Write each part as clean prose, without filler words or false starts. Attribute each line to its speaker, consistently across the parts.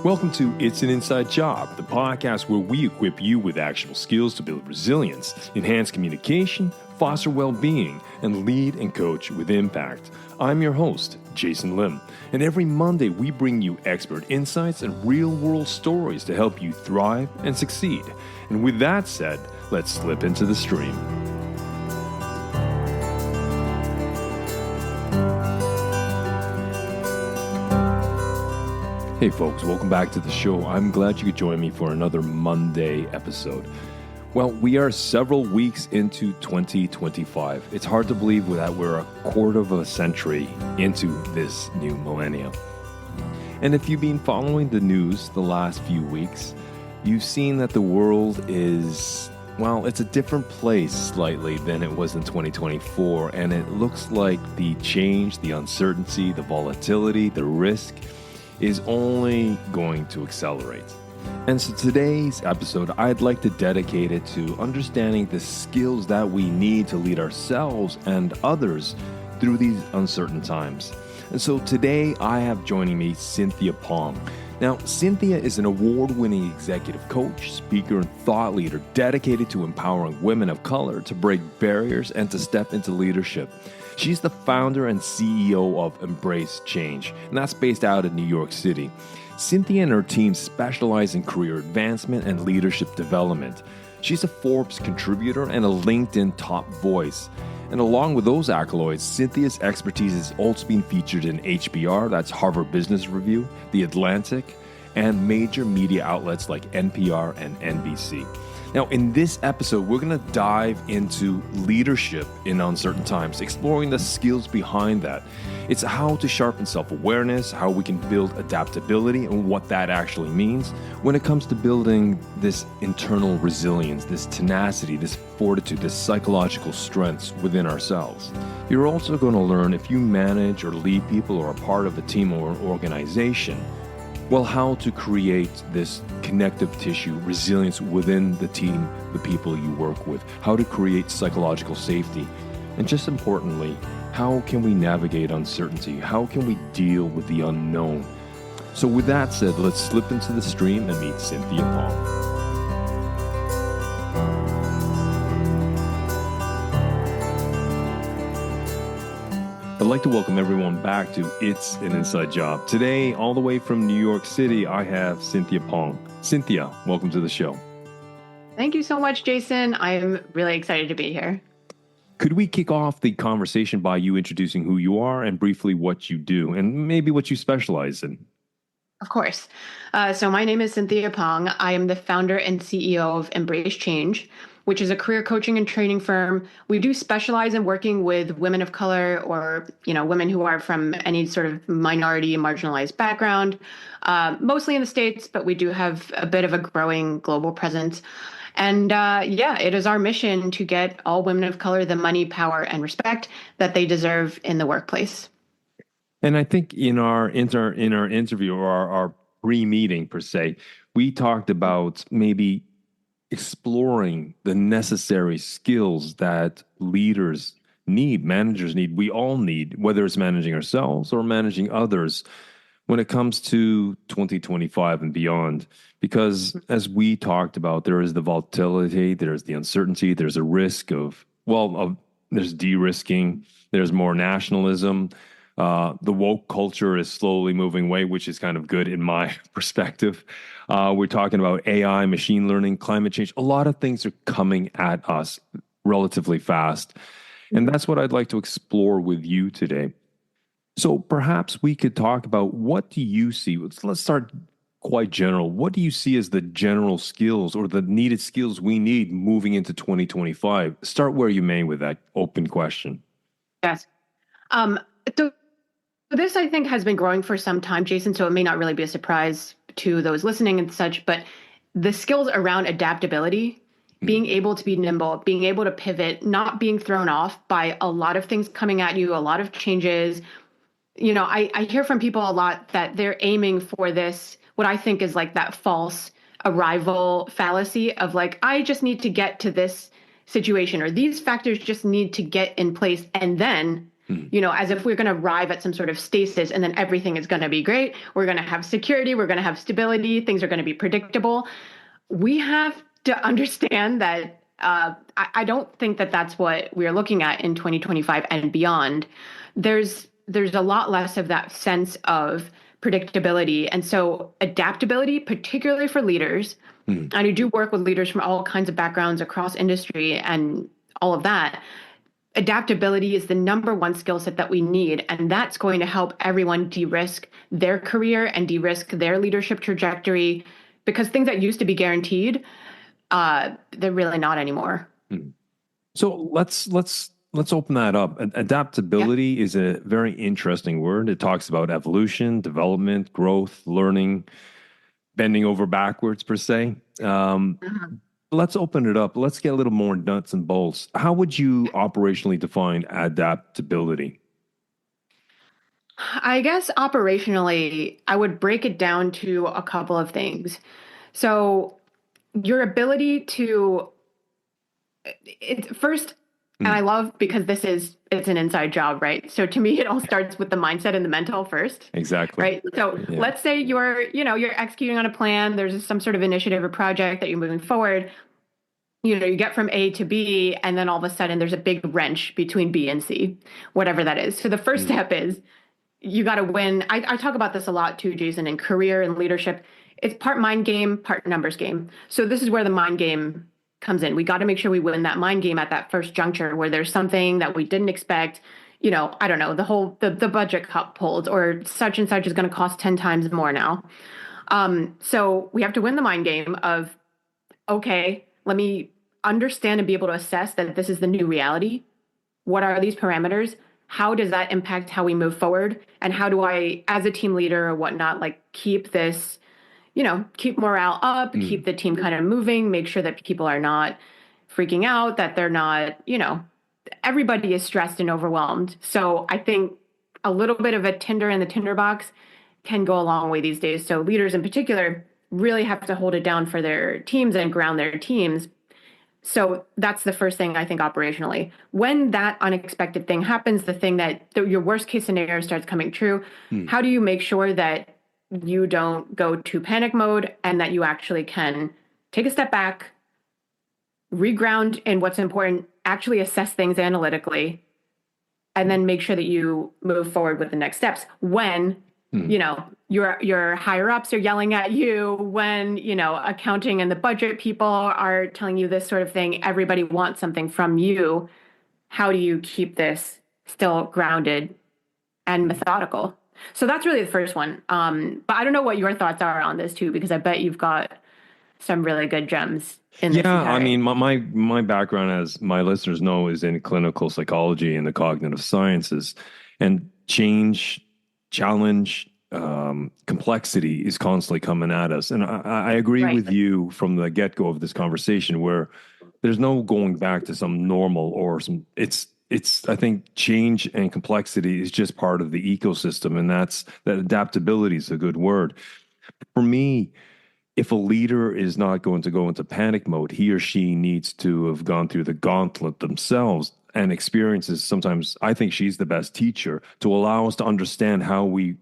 Speaker 1: Welcome to It's an Inside Job, the podcast where we equip you with actionable skills to build resilience, enhance communication, foster well-being, and lead and coach with impact. I'm your host, Jason Lim, and every Monday we bring you expert insights and real-world stories to help you thrive and succeed. And with that said, let's slip into the stream. Hey folks, welcome back to the show. I'm glad you could join me for another Monday episode. Well, we are several weeks into 2025. It's hard to believe that we're a quarter of a century into this new millennium. And if you've been following the news the last few weeks, you've seen that the world is, well, it's a different place slightly than it was in 2024. And it looks like the change, the uncertainty, the volatility, the risk is only going to accelerate. And so today's episode, I'd like to dedicate it to understanding the skills that we need to lead ourselves and others through these uncertain times. And so today I have joining me Cynthia Pong. Now, Cynthia is an award-winning executive coach, speaker, and thought leader dedicated to empowering women of color to break barriers and to step into leadership. She's the founder and CEO of Embrace Change, and that's based out in New York City. Cynthia and her team specialize in career advancement and leadership development. She's a Forbes contributor and a LinkedIn top voice. And along with those accolades, Cynthia's expertise has also been featured in HBR, that's Harvard Business Review, The Atlantic, and major media outlets like NPR and NBC. Now, in this episode, we're going to dive into leadership in uncertain times, exploring the skills behind that. It's how to sharpen self-awareness, how we can build adaptability, and what that actually means when it comes to building this internal resilience, this tenacity, this fortitude, this psychological strengths within ourselves. You're also going to learn if you manage or lead people or are part of a team or an organization, well, how to create this connective tissue resilience within the team, the people you work with, how to create psychological safety, and just importantly, how can we navigate uncertainty? How can we deal with the unknown? So with that said, let's slip into the stream and meet Cynthia Pong. I'd like to welcome everyone back to It's an Inside Job. Today, all the way from New York City, I have Cynthia Pong. Cynthia, welcome to the show.
Speaker 2: Thank you so much, Jason. I'm really excited to be here.
Speaker 1: Could we kick off the conversation by you introducing who you are and briefly what you do and maybe what you specialize in?
Speaker 2: Of course. So my name is Cynthia Pong. I am the founder and CEO of Embrace Change, which is a career coaching and training firm. We do specialize in working with women of color or, women who are from any sort of minority, marginalized background, mostly in the States, but we do have a bit of a growing global presence. And it is our mission to get all women of color the money, power, and respect that they deserve in the workplace.
Speaker 1: And I think in our interview or our pre-meeting per se, we talked about maybe exploring the necessary skills that leaders need, managers need, we all need, whether it's managing ourselves or managing others when it comes to 2025 and beyond. Because as we talked about, there is the volatility, there's the uncertainty, there's a risk there's de-risking, there's more nationalism. The woke culture is slowly moving away, which is kind of good in my perspective. We're talking about AI, machine learning, climate change. A lot of things are coming at us relatively fast. And that's what I'd like to explore with you today. So perhaps we could talk about what do you see? Let's start quite general. What do you see as the general skills or the needed skills we need moving into 2025? Start where you may with that open question.
Speaker 2: Yes. So this, I think, has been growing for some time, Jason, so it may not really be a surprise to those listening and such, but the skills around adaptability, being able to be nimble, being able to pivot, not being thrown off by a lot of things coming at you, a lot of changes. I hear from people a lot that they're aiming for this, what I think is like that false arrival fallacy of like, I just need to get to this situation or these factors just need to get in place and then
Speaker 1: Mm.
Speaker 2: as if we're going to arrive at some sort of stasis and then everything is going to be great. We're going to have security. We're going to have stability. Things are going to be predictable. We have to understand that I don't think that that's what we're looking at in 2025 and beyond. There's a lot less of that sense of predictability. And so adaptability, particularly for leaders,
Speaker 1: Mm.
Speaker 2: and I do work with leaders from all kinds of backgrounds across industry and all of that. Adaptability is the number one skill set that we need. And that's going to help everyone de-risk their career and de-risk their leadership trajectory, because things that used to be guaranteed, they're really not anymore.
Speaker 1: Mm. So let's open that up. Adaptability is a very interesting word. It talks about evolution, development, growth, learning, bending over backwards per se.
Speaker 2: Mhm.
Speaker 1: Let's open it up. Let's get a little more nuts and bolts. How would you operationally define adaptability?
Speaker 2: I guess operationally, I would break it down to a couple of things. So your ability to first, and I
Speaker 1: Mm.
Speaker 2: love because it's an inside job, right? So to me, it all starts with the mindset and the mental first,
Speaker 1: Exactly.
Speaker 2: right? So
Speaker 1: Yeah.
Speaker 2: let's say you're executing on a plan, there's some sort of initiative or project that you're moving forward. You get from A to B, and then all of a sudden there's a big wrench between B and C, whatever that is. So the first
Speaker 1: Mm.
Speaker 2: step is you got to win. I talk about this a lot too, Jason, in career and leadership. It's part mind game, part numbers game. So this is where the mind game comes in. We got to make sure we win that mind game at that first juncture where there's something that we didn't expect. I don't know, the budget cut pulled, or such and such is going to cost 10 times more now. So we have to win the mind game of, okay, let me understand and be able to assess that this is the new reality. What are these parameters? How does that impact how we move forward? And how do I, as a team leader or whatnot, like keep this, keep morale up,
Speaker 1: Mm.
Speaker 2: keep the team kind of moving, make sure that people are not freaking out, that they're not, everybody is stressed and overwhelmed. So I think a little bit of a tinder in the tinderbox can go a long way these days. So leaders in particular really have to hold it down for their teams and ground their teams. So that's the first thing I think operationally. When that unexpected thing happens, the thing your worst case scenario starts coming true,
Speaker 1: Mm.
Speaker 2: how do you make sure that you don't go to panic mode and that you actually can take a step back, reground in what's important, actually assess things analytically, and then make sure that you move forward with the next steps when
Speaker 1: Mm.
Speaker 2: your higher ups are yelling at you, when accounting and the budget people are telling you this sort of thing. Everybody wants something from you. How do you keep this still grounded and methodical? So that's really the first one. But I don't know what your thoughts are on this too, because I bet you've got some really good gems in this
Speaker 1: Yeah, I
Speaker 2: entire.
Speaker 1: mean, my background, as my listeners know, is in clinical psychology and the cognitive sciences, and change, challenge, complexity is constantly coming at us. And I agree
Speaker 2: Right.
Speaker 1: with you from the get-go of this conversation, where there's no going back to some normal or some. It's. I think change and complexity is just part of the ecosystem, and that adaptability is a good word for me. If a leader is not going to go into panic mode, he or she needs to have gone through the gauntlet themselves and experiences. Sometimes I think she's the best teacher to allow us to understand how we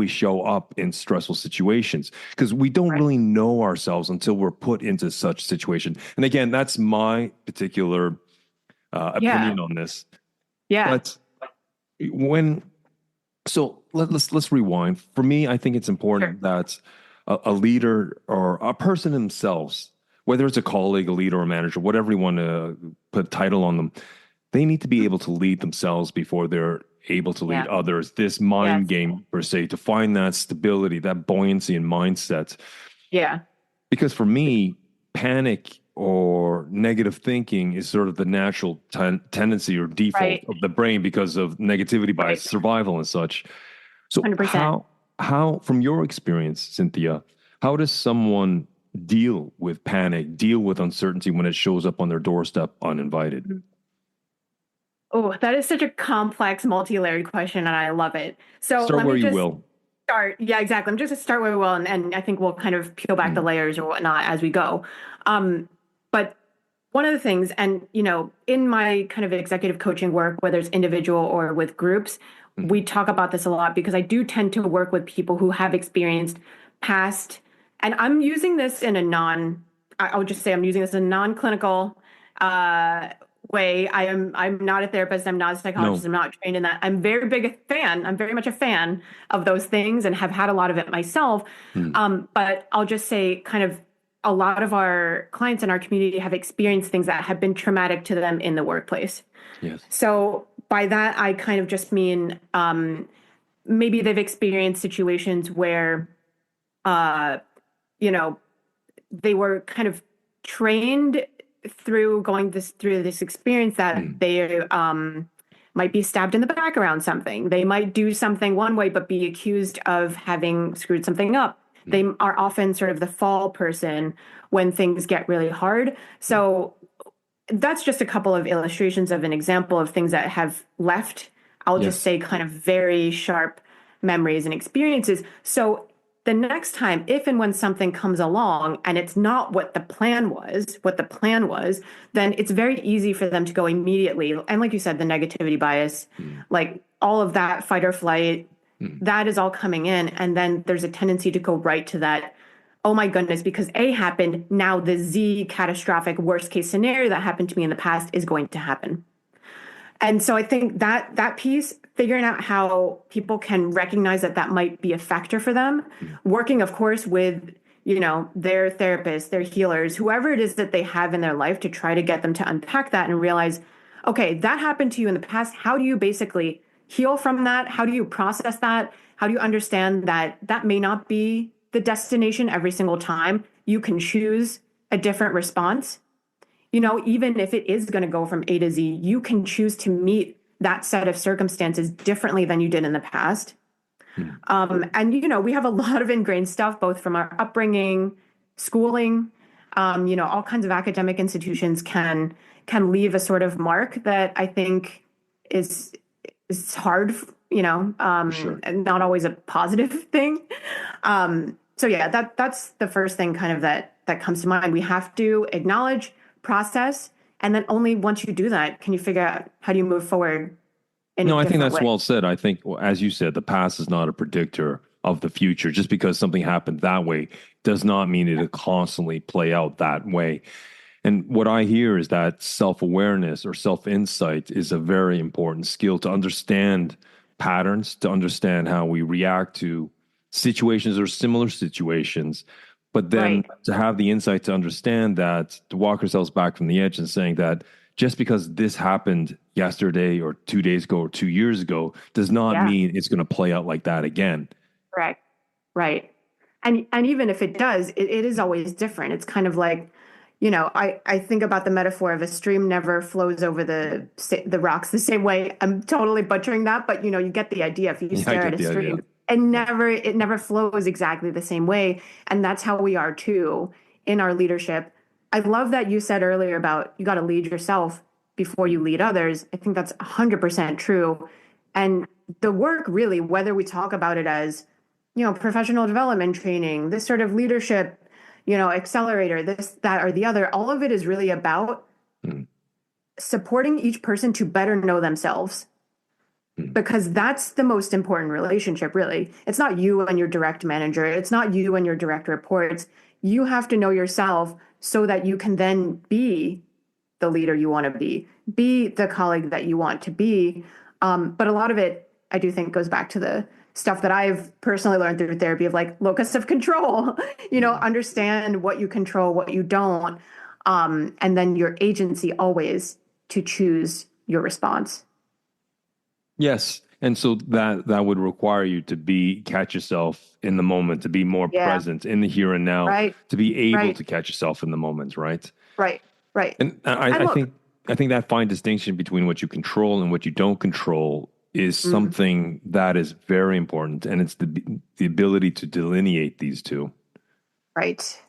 Speaker 1: show up in stressful situations, because we don't
Speaker 2: Right.
Speaker 1: really know ourselves until we're put into such situation. And again, that's my particular
Speaker 2: Yeah.
Speaker 1: opinion on this.
Speaker 2: Yeah.
Speaker 1: But when let's rewind. For me, I think it's
Speaker 2: Sure.
Speaker 1: important that a leader or a person themselves, whether it's a colleague, a leader, or a manager, whatever you want to put a title on them, they need to be able to lead themselves before they're able to lead
Speaker 2: Yeah.
Speaker 1: others. This mind
Speaker 2: Yes.
Speaker 1: game, per se, to find that stability, that buoyancy and mindset.
Speaker 2: Yeah.
Speaker 1: Because for me, panic or negative thinking is sort of the natural tendency or default
Speaker 2: Right.
Speaker 1: of the brain because of negativity by
Speaker 2: Right.
Speaker 1: survival and such. So
Speaker 2: 100%.
Speaker 1: how from your experience, Cynthia, how does someone deal with panic, deal with uncertainty when it shows up on their doorstep uninvited?
Speaker 2: Oh, that is such a complex, multi-layered question, and I love it. So
Speaker 1: Start
Speaker 2: let
Speaker 1: where
Speaker 2: me
Speaker 1: you
Speaker 2: just
Speaker 1: will.
Speaker 2: start. Yeah, exactly. I'm just gonna start where we will, and I think we'll kind of peel back the
Speaker 1: Mm.
Speaker 2: layers or whatnot as we go. But one of the things, and in my kind of executive coaching work, whether it's individual or with groups, we talk about this a lot because I do tend to work with people who have experienced past, and I'm using this in a I'll just say I'm using this in a non-clinical way. I'm not a therapist. I'm not a psychologist.
Speaker 1: No.
Speaker 2: I'm not trained in that. I'm very big a fan. I'm very much a fan of those things and have had a lot of it myself.
Speaker 1: Mm.
Speaker 2: But I'll just say kind of a lot of our clients in our community have experienced things that have been traumatic to them in the workplace.
Speaker 1: Yes.
Speaker 2: So by that, I kind of just mean maybe they've experienced situations where, you know, they were kind of trained through this experience that they might be stabbed in the back around something. They might do something one way, but be accused of having screwed something up. They are often sort of the fall person when things get really hard. So that's just a couple of illustrations of an example of things that have left, I'll just say, kind of very sharp memories and experiences. So the next time, if and when something comes along and it's not what the plan was, then it's very easy for them to go immediately. And like you said, the negativity bias, like all of that fight or flight, that is all coming in. And then there's a tendency to go right to that. Oh my goodness, because A happened, now the Z catastrophic worst case scenario that happened to me in the past is going to happen. And so I think that piece, figuring out how people can recognize that might be a factor for them, working, of course, with, their therapists, their healers, whoever it is that they have in their life to try to get them to unpack that and realize, okay, that happened to you in the past. How do you basically heal from that? How do you process that? How do you understand that that may not be the destination every single time? You can choose a different response. Even if it is going to go from A to Z, you can choose to meet that set of circumstances differently than you did in the past. And, we have a lot of ingrained stuff, both from our upbringing, schooling, all kinds of academic institutions can leave a sort of mark that I think is hard,
Speaker 1: Sure.
Speaker 2: and not always a positive thing. So yeah, that's the first thing kind of that comes to mind. We have to acknowledge, process, and then only once you do that can you figure out how do you move forward in a
Speaker 1: No, I think
Speaker 2: different
Speaker 1: that's
Speaker 2: way.
Speaker 1: well said. I think, well, as you said, the past is not a predictor of the future. Just because something happened that way does not mean it'll constantly play out that way. And what I hear is that self-awareness or self-insight is a very important skill to understand patterns, to understand how we react to situations or similar situations, but then
Speaker 2: Right.
Speaker 1: to have the insight to understand that, to walk ourselves back from the edge and saying that just because this happened yesterday or 2 days ago or 2 years ago does not
Speaker 2: Yeah.
Speaker 1: mean it's going to play out like that again.
Speaker 2: Correct. Right. And even if it does, it is always different. It's kind of like, I think about the metaphor of a stream never flows over the rocks the same way. I'm totally butchering that, but you get the idea. If you
Speaker 1: Yeah, I
Speaker 2: stare at
Speaker 1: get
Speaker 2: a
Speaker 1: the idea.
Speaker 2: stream, it never flows exactly the same way. And that's how we are too in our leadership. I love that you said earlier about you got to lead yourself before you lead others. I think that's 100% true. And the work really, whether we talk about it as, professional development training, this sort of leadership, accelerator, this, that, or the other, all of it is really about
Speaker 1: Mm,
Speaker 2: supporting each person to better know themselves.
Speaker 1: mm.
Speaker 2: Because that's the most important relationship, really. It's not you and your direct manager. It's not you and your direct reports. You have to know yourself so that you can then be the leader you want to be the colleague that you want to be. But a lot of it, I do think, goes back to the stuff that I've personally learned through therapy of like locus of control, understand what you control, what you don't. And then your agency always to choose your response.
Speaker 1: Yes. And so that would require you to catch yourself in the moment, to be more
Speaker 2: Yeah.
Speaker 1: present in the here and now,
Speaker 2: Right.
Speaker 1: to be able
Speaker 2: Right.
Speaker 1: to catch yourself in the moment, right?
Speaker 2: Right. Right.
Speaker 1: And
Speaker 2: And
Speaker 1: I
Speaker 2: look,
Speaker 1: think that fine distinction between what you control and what you don't control is
Speaker 2: mm,
Speaker 1: something that is very important, and it's the ability to delineate these two.
Speaker 2: right.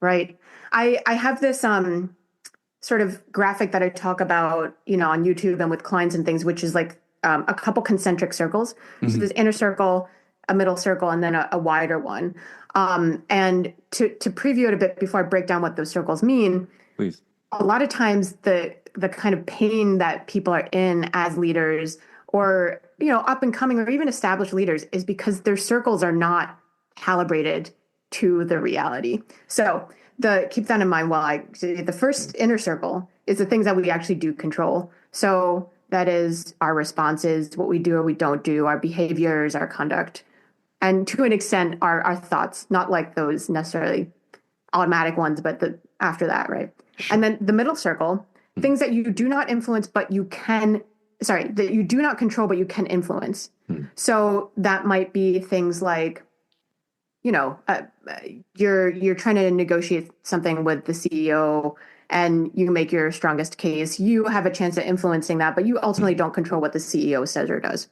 Speaker 2: Right. I have this sort of graphic that I talk about, on YouTube and with clients and things, which is like a couple concentric circles. So
Speaker 1: Hmm.
Speaker 2: there's inner circle, a middle circle, and then a wider one. And to preview it a bit before I break down what those circles mean,
Speaker 1: Please.
Speaker 2: a lot of times the kind of pain that people are in as leaders or up and coming or even established leaders is because their circles are not calibrated to the reality. So the keep that in mind while I say the first inner circle is the things that we actually do control. So that is our responses, what we do or we don't do, our behaviors, our conduct, and to an extent our thoughts, not like those necessarily automatic ones, but the after that, right?
Speaker 1: Sure.
Speaker 2: And then the middle circle, things that you do not influence, but you can, sorry, that you do not control, but you can influence. So that might be things like, you're trying to negotiate something with the CEO and you make your strongest case. You have a chance at influencing that, but you ultimately don't control what the CEO says or does.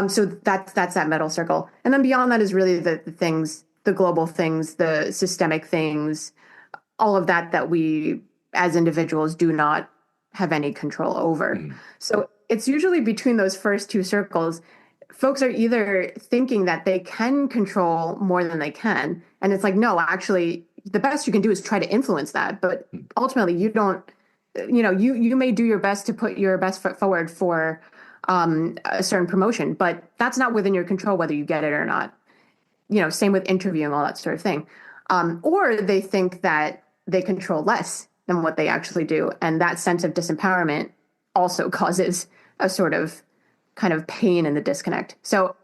Speaker 2: So that's that middle circle. And then beyond that is really the things, the global things, the systemic things, all of that we as individuals do not have any control over. So it's usually between those first two circles, folks are either thinking that they can control more than they can. And it's like, no, actually, the best you can do is try to influence that. But ultimately, you don't, you may do your best to put your best foot forward for a certain promotion, but that's not within your control whether you get it or not. Same with interviewing, all that sort of thing. Or they think that they control less than what they actually do. And that sense of disempowerment also causes a sort of kind of pain in the disconnect. So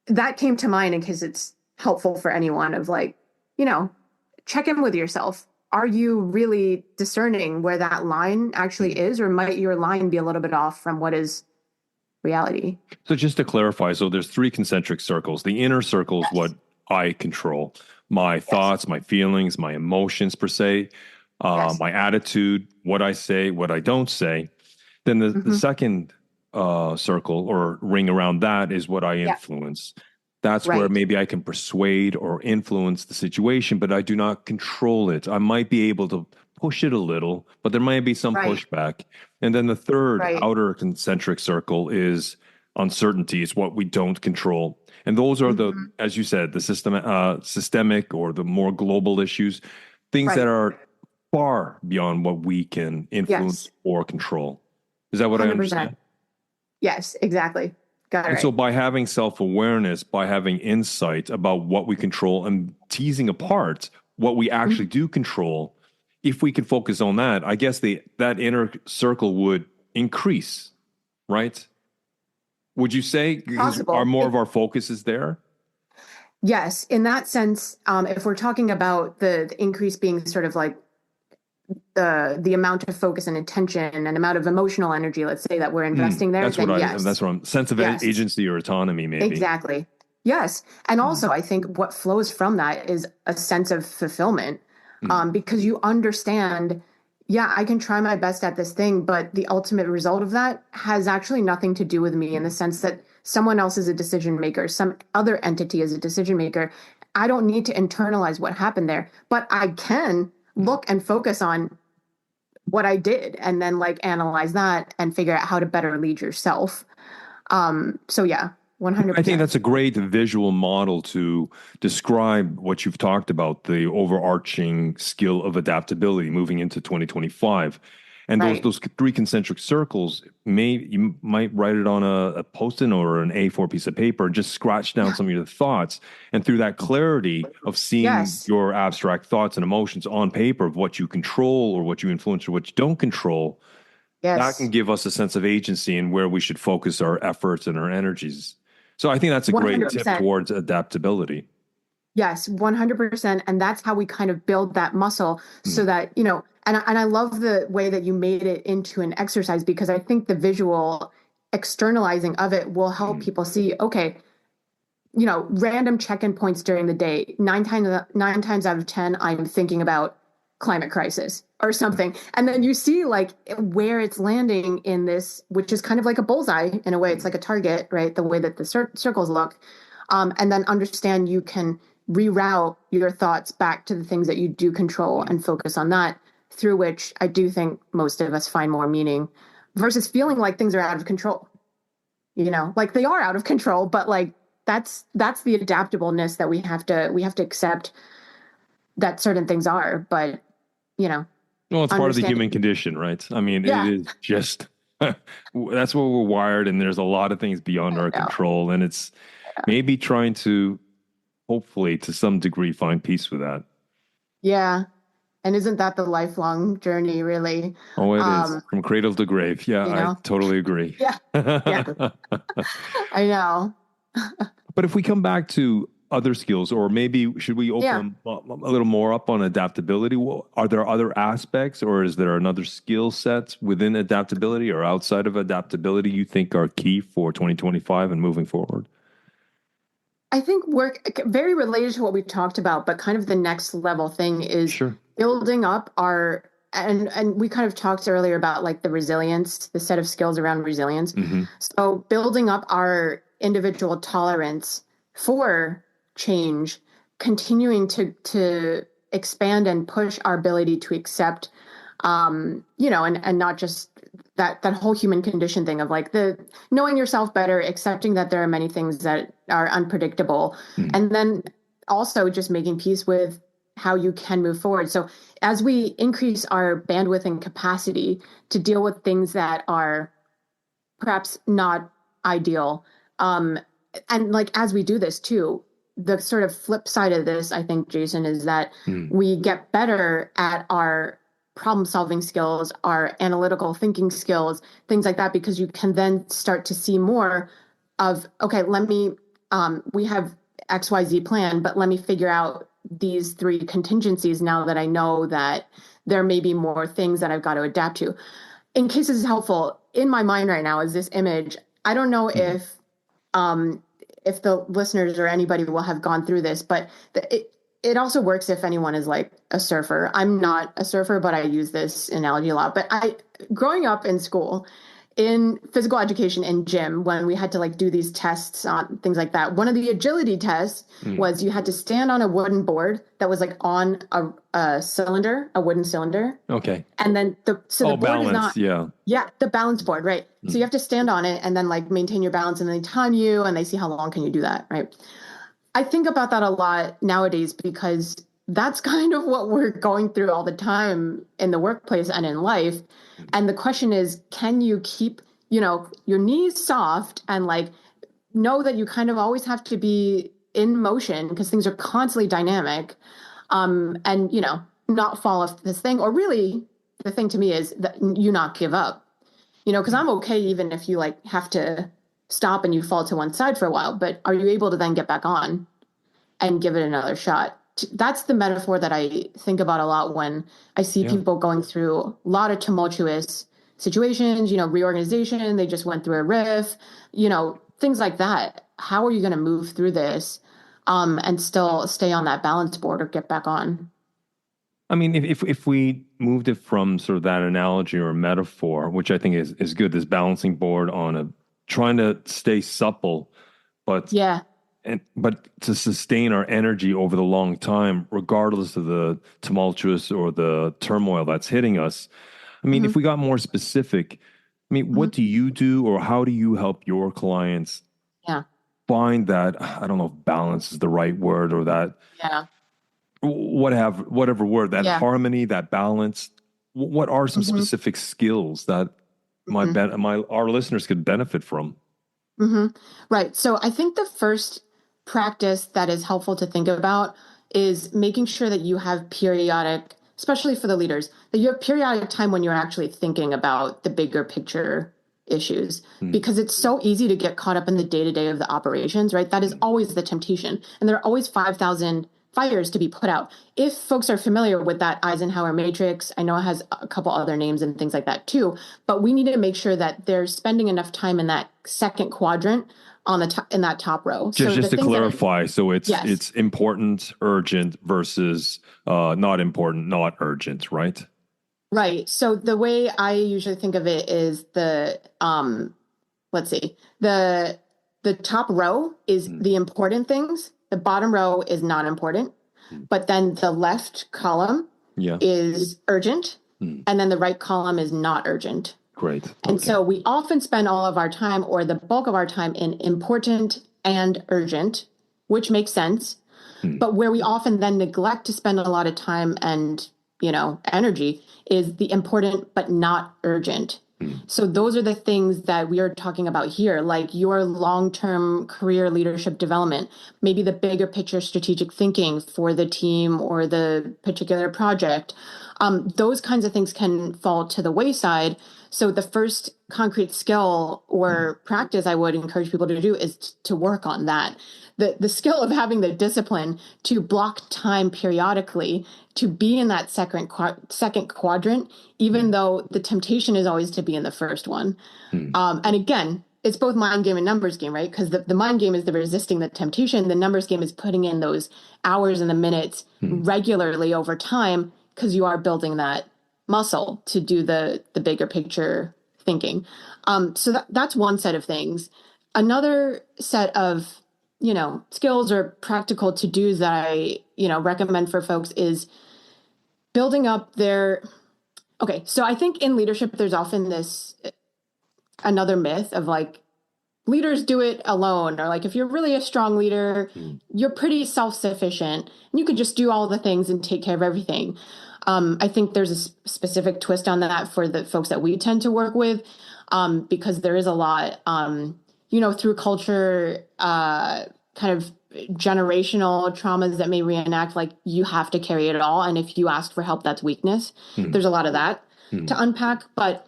Speaker 2: that came to mind in case it's helpful for anyone of like, check in with yourself. Are you really discerning where that line actually is, or might your line be a little bit off from what is reality?
Speaker 1: So just to clarify, so there's three concentric circles. The inner circle is what I control. My thoughts, my feelings, my emotions per se, my attitude, what I say, what I don't say. Then the second circle or ring around that is what I influence. That's where maybe I can persuade or influence the situation, but I do not control it. I might be able to push it a little, but there might be some pushback. And then the third outer concentric circle is uncertainty. It's what we don't control. And those are the, as you said, the systemic or the more global issues, things that are far beyond what we can influence or control. Is that what 100%. I understand?
Speaker 2: Yes, exactly. Got it.
Speaker 1: And so by having self-awareness, by having insight about what we control and teasing apart what we actually do control, if we can focus on that, I guess that inner circle would increase, right? Would you say are more of our focus is there?
Speaker 2: Yes, in that sense, if we're talking about the increase being sort of like the amount of focus and attention and amount of emotional energy, let's say, that we're investing there,
Speaker 1: that's what I'm sense of agency or autonomy, maybe.
Speaker 2: Exactly. Yes. And also I think what flows from that is a sense of fulfillment, because you understand, I can try my best at this thing, but the ultimate result of that has actually nothing to do with me in the sense that someone else is a decision maker, some other entity is a decision maker. I don't need to internalize what happened there, but I can look and focus on what I did and then like analyze that and figure out how to better lead yourself. So yeah, 100%.
Speaker 1: I think that's a great visual model to describe what you've talked about, the overarching skill of adaptability moving into 2025. And those three concentric circles, you might write it on a Post-it or an A4 piece of paper and just scratch down some of your thoughts. And through that clarity of seeing your abstract thoughts and emotions on paper of what you control or what you influence or what you don't control, that can give us a sense of agency and where we should focus our efforts and our energies. So I think that's a great 100%. Tip towards adaptability.
Speaker 2: Yes, 100%. And that's how we kind of build that muscle so that, and I love the way that you made it into an exercise, because I think the visual externalizing of it will help people see, okay, random check-in points during the day, nine times out of 10, I'm thinking about climate crisis or something. And then you see like where it's landing in this, which is kind of like a bullseye in a way. It's like a target, right? The way that the circles look. And then understand you can reroute your thoughts back to the things that you do control and focus on that, through which I do think most of us find more meaning versus feeling like things are out of control. Like they are out of control, but like that's the adaptableness that we have to accept that certain things are, but
Speaker 1: Well, it's part of the human
Speaker 2: understanding.
Speaker 1: condition, right? I mean, it
Speaker 2: Yeah,
Speaker 1: is just that's what we're wired, and there's a lot of things beyond
Speaker 2: I
Speaker 1: our
Speaker 2: know.
Speaker 1: control, and it's maybe trying to, hopefully, to some degree, find peace with that.
Speaker 2: Yeah. And isn't that the lifelong journey, really?
Speaker 1: Oh, it is
Speaker 2: Um,
Speaker 1: from cradle to grave. Yeah,
Speaker 2: you
Speaker 1: I
Speaker 2: know?
Speaker 1: totally agree.
Speaker 2: Yeah, yeah, I know.
Speaker 1: But if we come back to other skills, or maybe should we
Speaker 2: Yeah.
Speaker 1: open a little more up on adaptability? Are there other aspects, or is there another skill sets within adaptability or outside of adaptability you think are key for 2025 and moving forward?
Speaker 2: I think work very related to what we talked about, but kind of the next level thing is
Speaker 1: Sure.
Speaker 2: building up our and we kind of talked earlier about like the resilience, the set of skills around resilience.
Speaker 1: Hmm.
Speaker 2: So building up our individual tolerance for change, continuing to expand and push our ability to accept and not just that whole human condition thing of like the knowing yourself better, accepting that there are many things that are unpredictable,
Speaker 1: Hmm.
Speaker 2: and then also just making peace with how you can move forward. So as we increase our bandwidth and capacity to deal with things that are perhaps not ideal, um, and like as we do this too, the sort of flip side of this, I think, Jason, is that
Speaker 1: Hmm.
Speaker 2: we get better at our problem solving skills, our analytical thinking skills, things like that, because you can then start to see more of, okay, we have XYZ plan, but let me figure out these three contingencies now that I know that there may be more things that I've got to adapt to. In case this is helpful, in my mind right now is this image. I don't know
Speaker 1: Hmm.
Speaker 2: um, if the listeners or anybody will have gone through this, but it also works if anyone is like a surfer. I'm not a surfer, but I use this analogy a lot. But growing up in school, in physical education in gym, when we had to like do these tests on things like that, one of the agility tests
Speaker 1: Hmm.
Speaker 2: was you had to stand on a wooden board that was like on a cylinder, a wooden cylinder,
Speaker 1: Okay.
Speaker 2: and then the
Speaker 1: Oh,
Speaker 2: board is
Speaker 1: balance.
Speaker 2: not,
Speaker 1: Yeah.
Speaker 2: yeah, the balance board, right? So you
Speaker 1: Hmm.
Speaker 2: have to stand on it and then like maintain your balance and they time you and they see how long can you do that, right? I think about that a lot nowadays because that's kind of what we're going through all the time in the workplace and in life. And the question is, can you keep, your knees soft and like know that you kind of always have to be in motion because things are constantly dynamic, and not fall off this thing, or really the thing to me is that you not give up, because I'm okay even if you like have to stop and you fall to one side for a while, but are you able to then get back on and give it another shot? That's the metaphor that I think about a lot when I see
Speaker 1: Yeah.
Speaker 2: people going through a lot of tumultuous situations, reorganization, they just went through a riff, things like that. How are you going to move through this, and still stay on that balance board or get back on?
Speaker 1: I mean, if we moved it from sort of that analogy or metaphor, which I think is good, this balancing board on a trying to stay supple, but
Speaker 2: Yeah.
Speaker 1: but to sustain our energy over the long time, regardless of the tumultuous or the turmoil that's hitting us. I mean, if
Speaker 2: Hmm.
Speaker 1: we got more specific, I mean,
Speaker 2: Hmm.
Speaker 1: what do you do, or how do you help your clients
Speaker 2: Yeah.
Speaker 1: find that? I don't know if balance is the right word, or that
Speaker 2: Yeah.
Speaker 1: whatever word, that
Speaker 2: Yeah.
Speaker 1: harmony, that balance. What are some
Speaker 2: Hmm.
Speaker 1: specific skills that
Speaker 2: Hmm.
Speaker 1: my our listeners could benefit from?
Speaker 2: Hmm. Right. So I think the first practice that is helpful to think about is making sure that you have periodic, especially for the leaders, that you have periodic time when you're actually thinking about the bigger picture issues,
Speaker 1: Hmm.
Speaker 2: because it's so easy to get caught up in the day to day of the operations, right? That is always the temptation. And there are always 5,000 fires to be put out. If folks are familiar with that Eisenhower matrix, I know it has a couple other names and things like that too, but we need to make sure that they're spending enough time in that second quadrant on the top, in that top row.
Speaker 1: Just
Speaker 2: So the
Speaker 1: just to
Speaker 2: things that are,
Speaker 1: clarify, so
Speaker 2: yes,
Speaker 1: it's important, urgent versus not important, not urgent, right?
Speaker 2: right. So the way I usually think of it is let's see, the top row is
Speaker 1: Hmm.
Speaker 2: the important things. The bottom row is not important,
Speaker 1: Hmm.
Speaker 2: but then the left column
Speaker 1: Yeah.
Speaker 2: is urgent,
Speaker 1: Hmm.
Speaker 2: and then the right column is not urgent.
Speaker 1: Great.
Speaker 2: And
Speaker 1: Okay.
Speaker 2: so we often spend all of our time or the bulk of our time in important and urgent, which makes sense,
Speaker 1: Hmm.
Speaker 2: but where we often then neglect to spend a lot of time and energy is the important but not urgent.
Speaker 1: Mm.
Speaker 2: So those are the things that we are talking about here, like your long-term career leadership development, maybe the bigger picture strategic thinking for the team or the particular project. Those kinds of things can fall to the wayside. So the first concrete skill or practice I would encourage people to do is to work on that. The skill of having the discipline to block time periodically to be in that second quadrant, even though the temptation is always to be in the first one.
Speaker 1: Mm.
Speaker 2: And again, it's both mind game and numbers game, right? Because the mind game is the resisting the temptation. The numbers game is putting in those hours and the minutes
Speaker 1: Mm.
Speaker 2: regularly over time because you are building that muscle to do the bigger picture thinking. So that's one set of things. Another set of skills or practical to-dos that I recommend for folks is building up their. Okay, so I think in leadership there's often this another myth of like leaders do it alone, or like if you're really a strong leader,
Speaker 1: Mm.
Speaker 2: you're pretty self-sufficient and you could just do all the things and take care of everything. I think there's a specific twist on that for the folks that we tend to work with, because there is a lot, through culture, kind of generational traumas that may reenact like you have to carry it all. And if you ask for help, that's weakness.
Speaker 1: Mm.
Speaker 2: There's a lot of that
Speaker 1: Mm.
Speaker 2: to unpack. But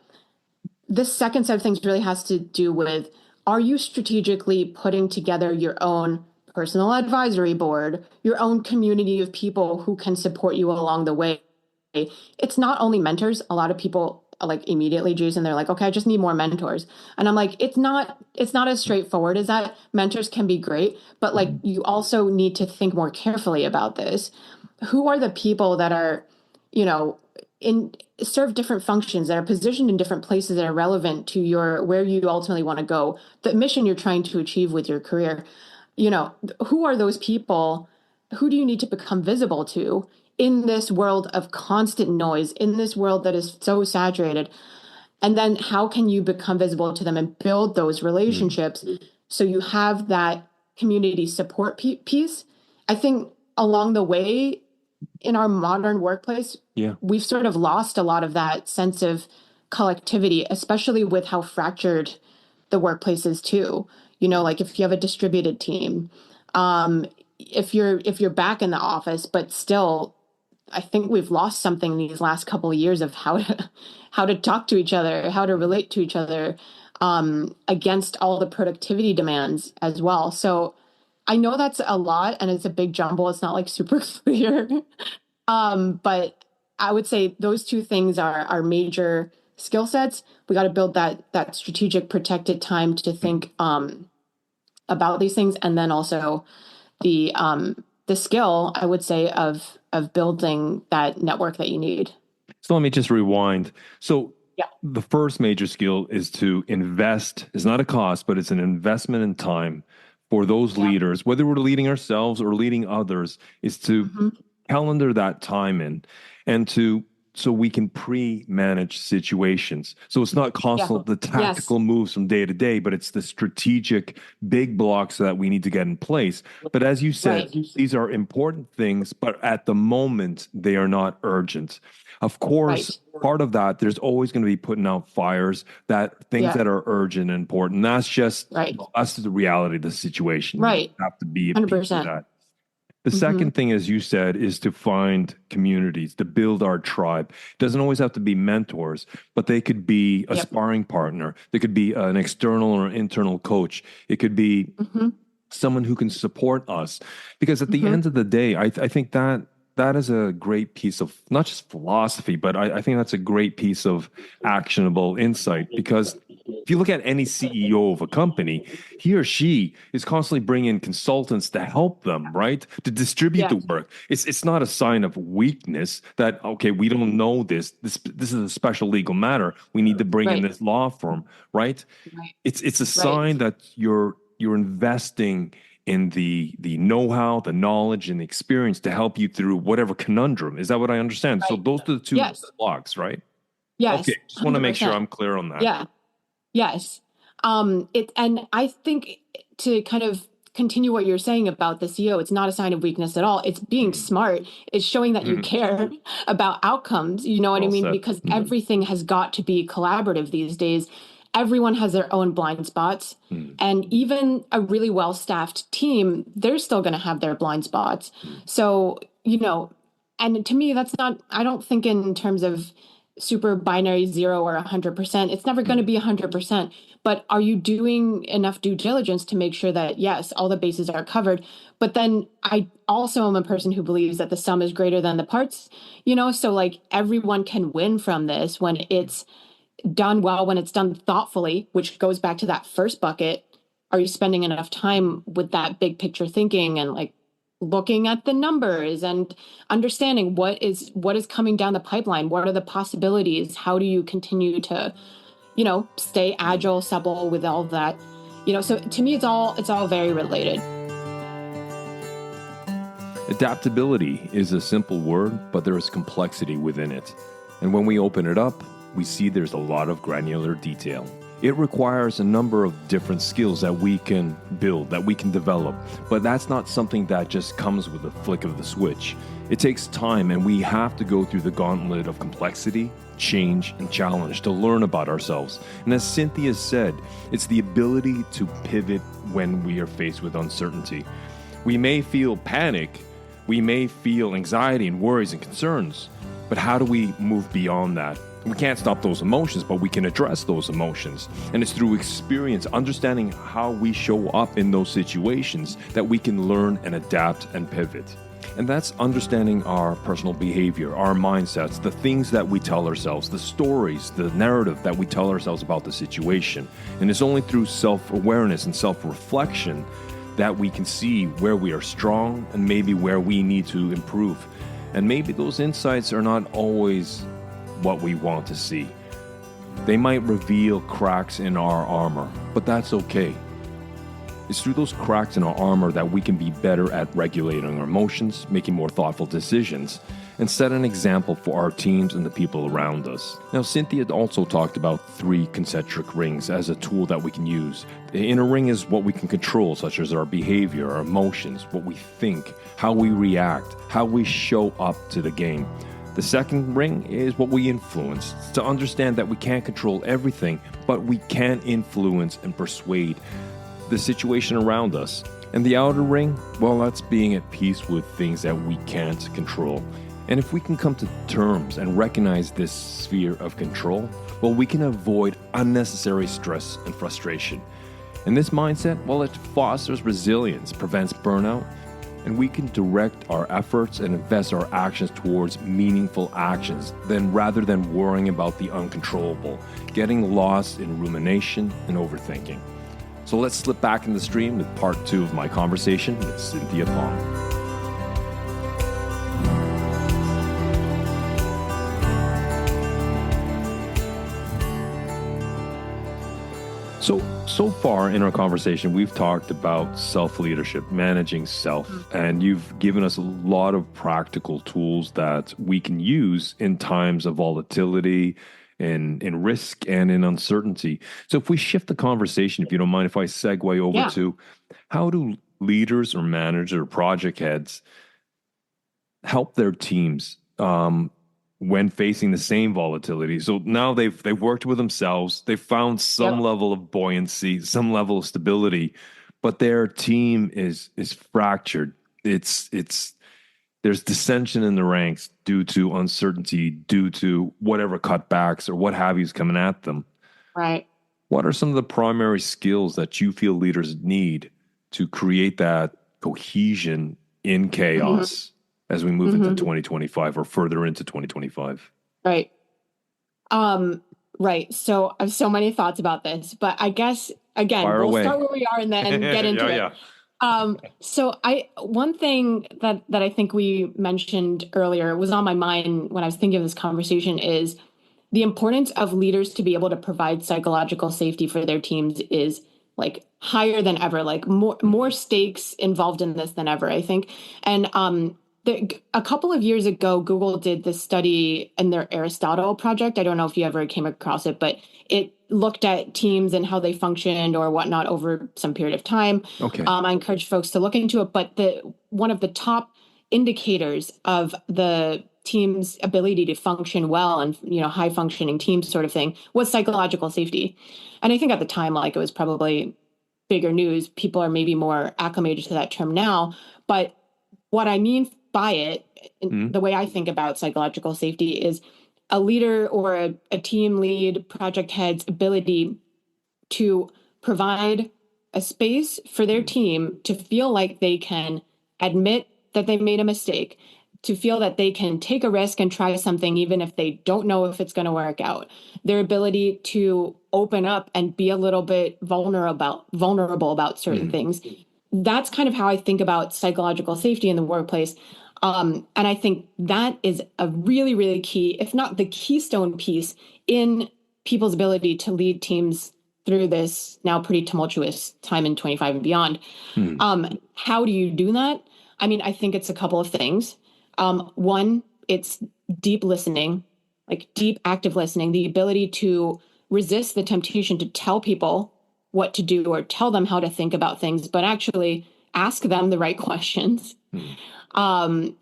Speaker 2: this second set of things really has to do with, are you strategically putting together your own personal advisory board, your own community of people who can support you along the way? It's not only mentors. A lot of people like immediately, Jason, they're like, okay, I just need more mentors. And I'm like, it's not as straightforward as that. Mentors can be great, but like
Speaker 1: Mm.
Speaker 2: you also need to think more carefully about this. Who are the people that are, you know, in serve different functions, that are positioned in different places that are relevant to your where you ultimately want to go, the mission you're trying to achieve with your career? Who are those people? Who do you need to become visible to in this world of constant noise, in this world that is so saturated? And then how can you become visible to them and build those
Speaker 1: Mm.
Speaker 2: relationships so you have that community support piece? I think along the way in our modern workplace,
Speaker 1: Yeah.
Speaker 2: we've sort of lost a lot of that sense of collectivity, especially with how fractured the workplace is too. Like if you have a distributed team, if you're back in the office, but still, I think we've lost something these last couple of years of how to talk to each other, how to relate to each other, against all the productivity demands as well. So I know that's a lot and it's a big jumble. It's not like super clear. But I would say those two things are major skill sets. We got to build that strategic protected time to think about these things, and then also the skill, I would say, of building that network that you need.
Speaker 1: So let me just rewind. So
Speaker 2: Yeah.
Speaker 1: the first major skill is to invest. It's not a cost, but it's an investment in time for those
Speaker 2: Yeah.
Speaker 1: leaders, whether we're leading ourselves or leading others, is to
Speaker 2: Hmm.
Speaker 1: calendar that time in and to so we can pre-manage situations. So it's not
Speaker 2: Yeah.
Speaker 1: constant the
Speaker 2: Yes.
Speaker 1: tactical moves from day to day, but it's the strategic big blocks that we need to get in place. But as you said,
Speaker 2: Right.
Speaker 1: these are important things, but at the moment they are not urgent. Of course,
Speaker 2: Right.
Speaker 1: part of that, there's always going to be putting out fires, that things
Speaker 2: Yeah.
Speaker 1: that are urgent and important.
Speaker 2: Right.
Speaker 1: That's the reality of the situation. We
Speaker 2: Right.
Speaker 1: have to be at peace with
Speaker 2: 100%.
Speaker 1: that. The
Speaker 2: Hmm.
Speaker 1: second thing, as you said, is to find communities, to build our tribe. It doesn't always have to be mentors, but they could be a
Speaker 2: Yep.
Speaker 1: sparring partner. They could be an external or internal coach. It could be
Speaker 2: Hmm.
Speaker 1: someone who can support us. Because at the
Speaker 2: Hmm.
Speaker 1: end of the day, I think that that is a great piece of not just philosophy, but I think that's a great piece of actionable insight. Because if you look at any CEO of a company, he or she is constantly bringing in consultants to help them, right? To distribute
Speaker 2: Yeah.
Speaker 1: the work. It's not a sign of weakness that, okay, we don't know this. This is a special legal matter. We need to bring in
Speaker 2: Right.
Speaker 1: this law firm, right?
Speaker 2: Right.
Speaker 1: It's a
Speaker 2: Right.
Speaker 1: sign that you're investing in the know-how, the knowledge, and the experience to help you through whatever conundrum. Is that what I understand? So
Speaker 2: Right.
Speaker 1: those are the two
Speaker 2: Yes.
Speaker 1: blocks, right? Okay,
Speaker 2: Yes.
Speaker 1: just want to make sure
Speaker 2: 100%.
Speaker 1: I'm clear on that.
Speaker 2: Yeah. Yes. And I think to kind of continue what you're saying about the CEO, it's not a sign of weakness at all. It's being smart. It's showing that you care about outcomes. You know what I
Speaker 1: Well
Speaker 2: mean?
Speaker 1: said.
Speaker 2: Because everything has got to be collaborative these days. Everyone has their own blind spots. And even a really well-staffed team, they're still going to have their blind spots. So, and to me, that's not, I don't think in terms of super binary 0 or 100%. It's never going to be 100%. But are you doing enough due diligence to make sure that, yes, all the bases are covered? But then I also am a person who believes that the sum is greater than the parts, so like everyone can win from this when it's done well, when it's done thoughtfully, which goes back to that first bucket. Are you spending enough time with that big picture thinking and like looking at the numbers and understanding what is coming down the pipeline? What are the possibilities? How do you continue to, stay agile, supple with all of that? So to me, it's all very related.
Speaker 1: Adaptability is a simple word, but there is complexity within it. And when we open it up, we see there's a lot of granular detail. It requires a number of different skills that we can build, that we can develop. But that's not something that just comes with a flick of the switch. It takes time, and we have to go through the gauntlet of complexity, change, and challenge to learn about ourselves. And as Cynthia said, it's the ability to pivot when we are faced with uncertainty. We may feel panic, we may feel anxiety and worries and concerns, but how do we move beyond that? We can't stop those emotions, but we can address those emotions. And it's through experience, understanding how we show up in those situations, that we can learn and adapt and pivot. And that's understanding our personal behavior, our mindsets, the things that we tell ourselves, the stories, the narrative that we tell ourselves about the situation. And it's only through self-awareness and self-reflection that we can see where we are strong and maybe where we need to improve. And maybe those insights are not always what we want to see. They might reveal cracks in our armor, but that's okay. It's through those cracks in our armor that we can be better at regulating our emotions, making more thoughtful decisions, and set an example for our teams and the people around us. Now, Cynthia also talked about 3 concentric rings as a tool that we can use. The inner ring is what we can control, such as our behavior, our emotions, what we think, how we react, how we show up to the game. The second ring is what we influence. It's to understand that we can't control everything, but we can influence and persuade the situation around us. And the outer ring, well, that's being at peace with things that we can't control. And if we can come to terms and recognize this sphere of control, well, we can avoid unnecessary stress and frustration. And this mindset, well, it fosters resilience, prevents burnout, and we can direct our efforts and invest our actions towards meaningful actions, rather than worrying about the uncontrollable, getting lost in rumination and overthinking. So let's slip back in the stream with part 2 of my conversation with Cynthia Pong. So far in our conversation, we've talked about self-leadership, managing self, and you've given us a lot of practical tools that we can use in times of volatility, in risk, and in uncertainty. So if we shift the conversation, if you don't mind, if I segue over to how do leaders or managers or project heads help their teams when facing the same volatility? So now they've worked with themselves, they've found some level of buoyancy, some level of stability, but their team is fractured. It's there's dissension in the ranks due to uncertainty, due to whatever cutbacks or what have you is coming at them.
Speaker 2: Right.
Speaker 1: What are some of the primary skills that you feel leaders need to create that cohesion in chaos as we move into 2025 or further into 2025?
Speaker 2: Right. Right. So I have so many thoughts about this, but I guess, again, we'll start where we are and then get into it. So one thing that I think we mentioned earlier was on my mind when I was thinking of this conversation is the importance of leaders to be able to provide psychological safety for their teams is like higher than ever, like more stakes involved in this than ever, I think. And a couple of years ago, Google did this study in their Aristotle project. I don't know if you ever came across it, but it looked at teams and how they functioned or whatnot over some period of time.
Speaker 1: Okay.
Speaker 2: I encourage folks to look into it. But one of the top indicators of the team's ability to function well and high functioning team sort of thing was psychological safety. And I think at the time, like, it was probably bigger news. People are maybe more acclimated to that term now. But what I mean by it, the way I think about psychological safety, is a leader or a team lead, project head's ability to provide a space for their team to feel like they can admit that they've made a mistake, to feel that they can take a risk and try something even if they don't know if it's going to work out. Their ability to open up and be a little bit vulnerable about certain things. That's kind of how I think about psychological safety in the workplace. And I think that is a really, really key, if not the keystone piece, in people's ability to lead teams through this now pretty tumultuous time in 25 and beyond. How do you do that? I mean, I think it's a couple of things. One, it's deep listening, like deep active listening, the ability to resist the temptation to tell people what to do or tell them how to think about things, but actually ask them the right questions. And,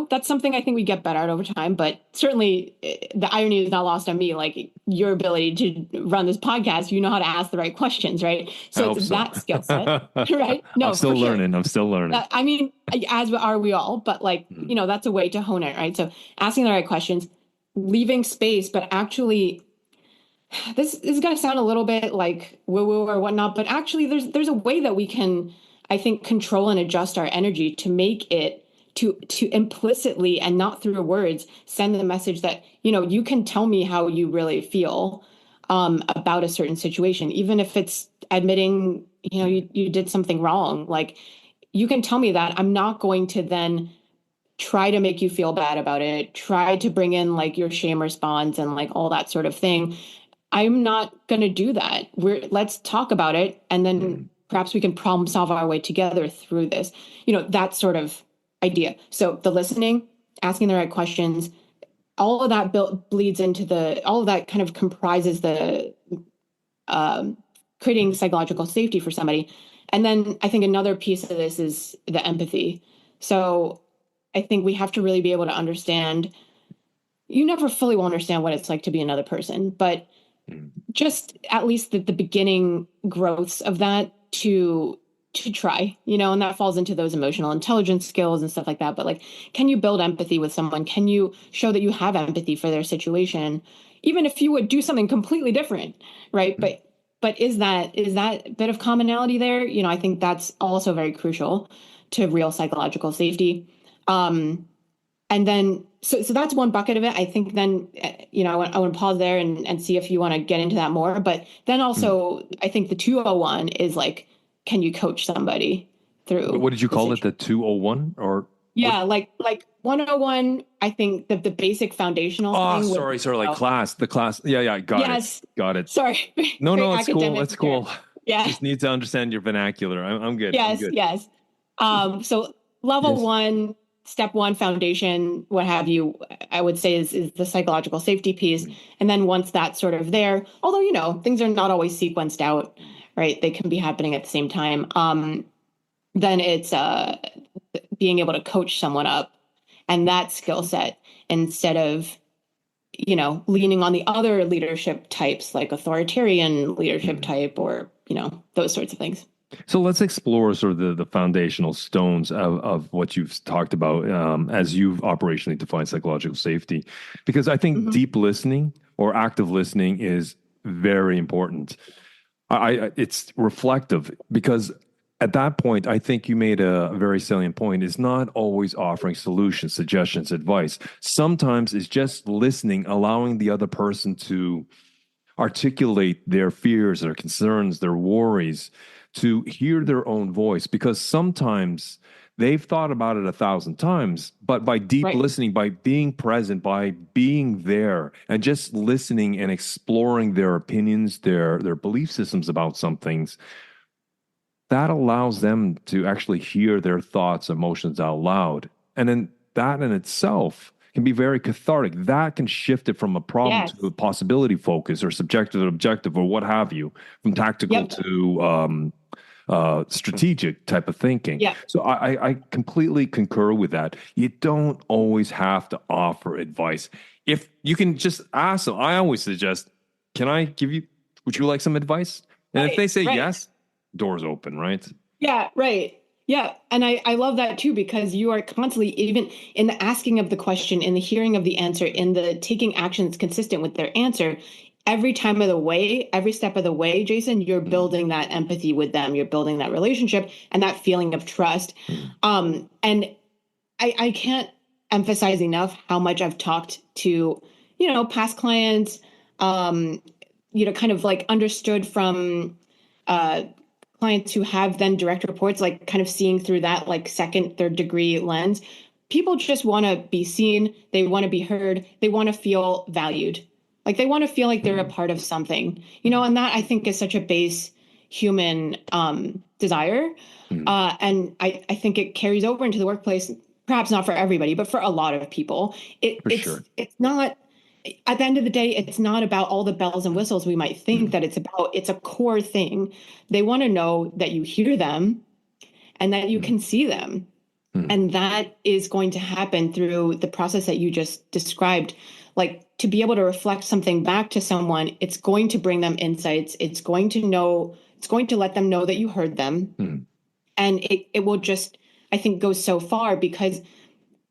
Speaker 2: that's something I think we get better at over time, but certainly the irony is not lost on me. Like, your ability to run this podcast, you know how to ask the right questions, right? So it's that skill set, right? No,
Speaker 1: I'm still learning. Sure. I'm still learning.
Speaker 2: I mean, as are we all, but that's a way to hone it, right? So asking the right questions, leaving space, but actually, this is going to sound a little bit like woo-woo or whatnot, but actually there's a way that we can, I think, control and adjust our energy to make it to implicitly and not through words send the message that, you can tell me how you really feel about a certain situation, even if it's admitting, you did something wrong. Like, you can tell me that. I'm not going to then try to make you feel bad about it, try to bring in like your shame response and like all that sort of thing. I'm not going to do that. Let's talk about it. And then perhaps we can problem solve our way together through this, that sort of idea. So the listening, asking the right questions, all of that bleeds into all of that kind of comprises the creating psychological safety for somebody. And then I think another piece of this is the empathy. So I think we have to really be able to understand, you never fully will understand what it's like to be another person, but just at least the beginning growths of that to try, and that falls into those emotional intelligence skills and stuff like that. But like, can you build empathy with someone? Can you show that you have empathy for their situation, even if you would do something completely different, right? But is that bit of commonality there? I think that's also very crucial to real psychological safety. And then, so that's one bucket of it. I think then, I want to pause there and see if you want to get into that more. But then also, I think the 201 is like, can you coach somebody through?
Speaker 1: What did you call it? The 201 or?
Speaker 2: Yeah, like 101, I think the basic foundational thing.
Speaker 1: Sorry, like the class. Yeah, got it.
Speaker 2: Sorry.
Speaker 1: No, it's cool. It's cool.
Speaker 2: Yeah.
Speaker 1: Just need to understand your vernacular. I'm good.
Speaker 2: Yes,
Speaker 1: I'm good.
Speaker 2: yes. So level one, step one, foundation, what have you, I would say is the psychological safety piece. And then once that's sort of there, although, things are not always sequenced out, right? They can be happening at the same time. Then it's being able to coach someone up and that skill set instead of, leaning on the other leadership types like authoritarian leadership type or, those sorts of things.
Speaker 1: So let's explore sort of the foundational stones of what you've talked about as you've operationally defined psychological safety, because I think deep listening or active listening is very important. It's reflective because at that point, I think you made a very salient point. It's not always offering solutions, suggestions, advice. Sometimes it's just listening, allowing the other person to articulate their fears, their concerns, their worries, to hear their own voice, because sometimes they've thought about it 1,000 times, but by deep listening, by being present, by being there and just listening and exploring their opinions, their belief systems about some things, that allows them to actually hear their thoughts, emotions out loud. And then that in itself can be very cathartic. That can shift it from a problem
Speaker 2: Yes.
Speaker 1: to a possibility focus or subjective to objective or what have you, from tactical
Speaker 2: Yep.
Speaker 1: to strategic type of thinking.
Speaker 2: Yep.
Speaker 1: So I completely concur with that. You don't always have to offer advice. If you can just ask them, I always suggest, would you like some advice? And if
Speaker 2: Right.
Speaker 1: they say
Speaker 2: Right.
Speaker 1: yes, doors open, right?
Speaker 2: Yeah. Right. Yeah. And I love that too, because you are constantly, even in the asking of the question, in the hearing of the answer, in the taking actions consistent with their answer, every time of the way, every step of the way, Jason, you're building that empathy with them. You're building that relationship and that feeling of trust. And I can't emphasize enough how much I've talked to, past clients, kind of like understood from uh, clients who have then direct reports, like kind of seeing through that like second, third degree lens. People just want to be seen. They want to be heard. They want to feel valued. Like they want to feel like they're a part of something, and that I think is such a base human desire. And I think it carries over into the workplace, perhaps not for everybody, but for a lot of people.
Speaker 1: For sure.
Speaker 2: It's not, at the end of the day, it's not about all the bells and whistles we might think that it's about. It's a core thing. They want to know that you hear them and that you can see them. And that is going to happen through the process that you just described. Like, to be able to reflect something back to someone, it's going to bring them insights. It's going to let them know that you heard them. And it will just, I think, go so far, because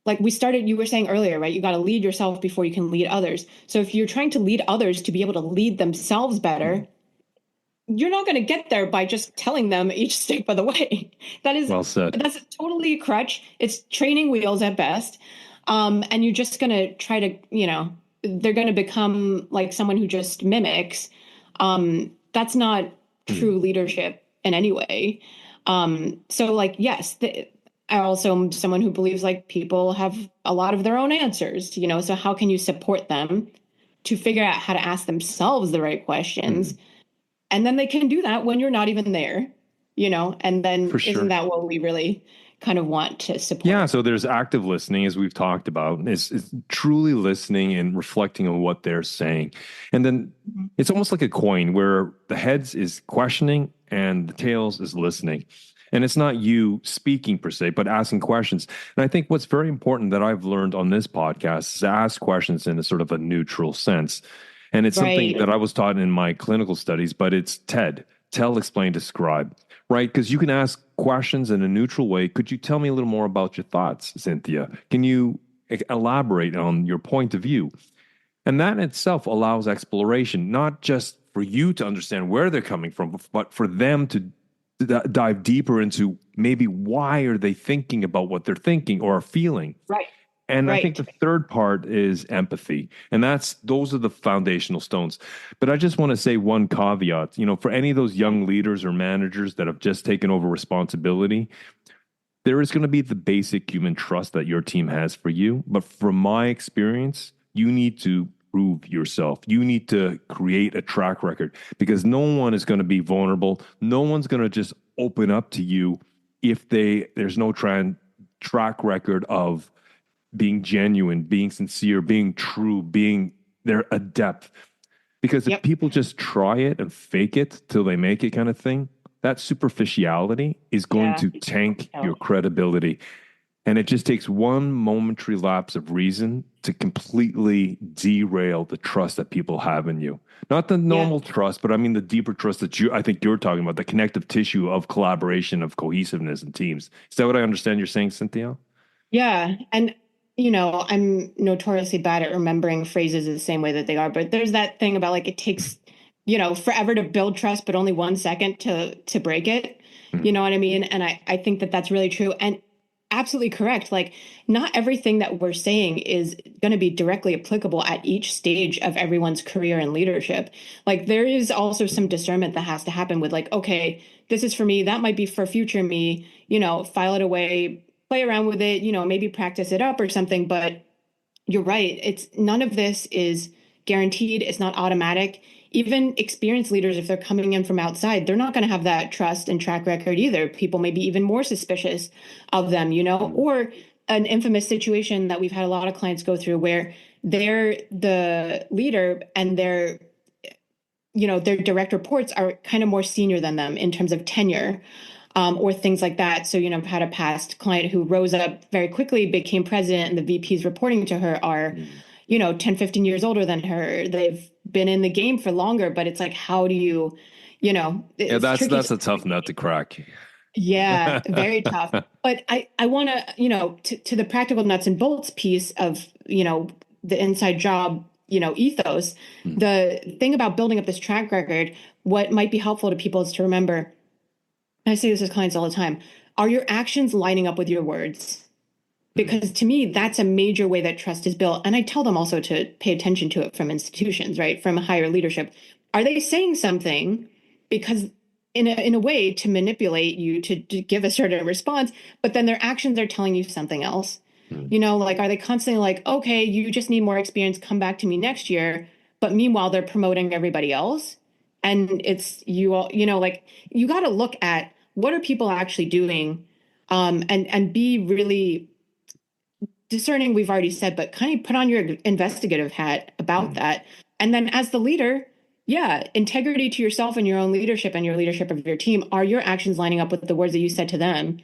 Speaker 2: like you were saying earlier, right? You got to lead yourself before you can lead others. So if you're trying to lead others to be able to lead themselves better, you're not going to get there by just telling them each step of the way.
Speaker 1: Well said.
Speaker 2: That's totally a crutch. It's training wheels at best. And you're just going to try to, they're going to become like someone who just mimics. That's not true leadership in any way. So like, yes, I also am someone who believes like people have a lot of their own answers, so how can you support them to figure out how to ask themselves the right questions? And then they can do that when you're not even there, and then
Speaker 1: For sure.
Speaker 2: Isn't that what we really kind of want to support?
Speaker 1: Yeah, so there's active listening, as we've talked about. It's truly listening and reflecting on what they're saying. And then it's almost like a coin where the heads is questioning and the tails is listening. And it's not you speaking per se, but asking questions. And I think what's very important that I've learned on this podcast is to ask questions in a sort of a neutral sense. And it's something that I was taught in my clinical studies, but it's TED, tell, explain, describe, right? Because you can ask questions in a neutral way. Could you tell me a little more about your thoughts, Cynthia? Can you elaborate on your point of view? And that in itself allows exploration, not just for you to understand where they're coming from, but for them to dive deeper into maybe why are they thinking about what they're thinking or are feeling.
Speaker 2: Right.
Speaker 1: And I think the third part is empathy. And those are the foundational stones. But I just want to say one caveat, for any of those young leaders or managers that have just taken over responsibility, there is going to be the basic human trust that your team has for you. But from my experience, you need to prove yourself. You need to create a track record, because no one is going to be vulnerable. No one's going to just open up to you if there's no track record of being genuine, being sincere, being true, being they're adept. Because if people just try it and fake it till they make it kind of thing, that superficiality is going to tank your credibility. And it just takes one momentary lapse of reason to completely derail the trust that people have in you. Not the normal trust, but I mean the deeper trust that I think you're talking about, the connective tissue of collaboration, of cohesiveness in teams. Is that what I understand you're saying, Cynthia?
Speaker 2: Yeah. And I'm notoriously bad at remembering phrases the same way that they are, but there's that thing about like it takes, forever to build trust, but only 1 second to break it. You know what I mean? And I think that that's really true and absolutely correct. Like, not everything that we're saying is going to be directly applicable at each stage of everyone's career and leadership. Like, there is also some discernment that has to happen with like, okay, this is for me. That might be for future me, file it away, play around with it, maybe practice it up or something. But you're right. It's none of this is guaranteed. It's not automatic. Even experienced leaders, if they're coming in from outside, they're not going to have that trust and track record either. People may be even more suspicious of them, or an infamous situation that we've had a lot of clients go through where they're the leader and their direct reports are kind of more senior than them in terms of tenure, or things like that. So, I've had a past client who rose up very quickly, became president, and the VPs reporting to her are, 10, 15 years older than her. They've been in the game for longer, but it's like, how do you,
Speaker 1: Yeah,
Speaker 2: it's
Speaker 1: that's
Speaker 2: tricky.
Speaker 1: a tough nut to crack.
Speaker 2: Yeah, very tough. But I want to, to the practical nuts and bolts piece of, the inside job, ethos, the thing about building up this track record, what might be helpful to people is to remember, I say this with clients all the time, are your actions lining up with your words? Because to me, that's a major way that trust is built. And I tell them also to pay attention to it from institutions, right? From higher leadership. Are they saying something because in a way to manipulate you to give a certain response, but then their actions are telling you something else? Like, are they constantly like, okay, you just need more experience, come back to me next year. But meanwhile, they're promoting everybody else. And it's you all, like you got to look at what are people actually doing, and be really discerning, we've already said, but kind of put on your investigative hat about that. And then as the leader, yeah, integrity to yourself and your own leadership and your leadership of your team. Are your actions lining up with the words that you said to them?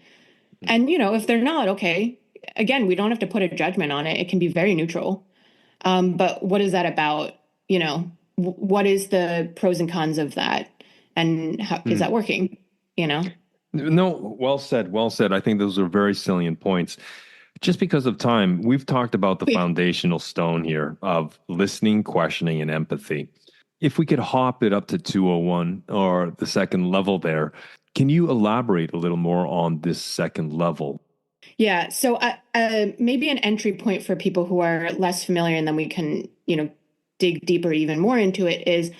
Speaker 2: And, if they're not, okay, again, we don't have to put a judgment on it. It can be very neutral. But what is that about? What is the pros and cons of that? And how is that working?
Speaker 1: No, well said, well said. I think those are very salient points. Just because of time, we've talked about the foundational stone here of listening, questioning, and empathy. If we could hop it up to 201 or the second level there, can you elaborate a little more on this second level?
Speaker 2: Yeah. So maybe an entry point for people who are less familiar, and then we can, dig deeper even more into it, is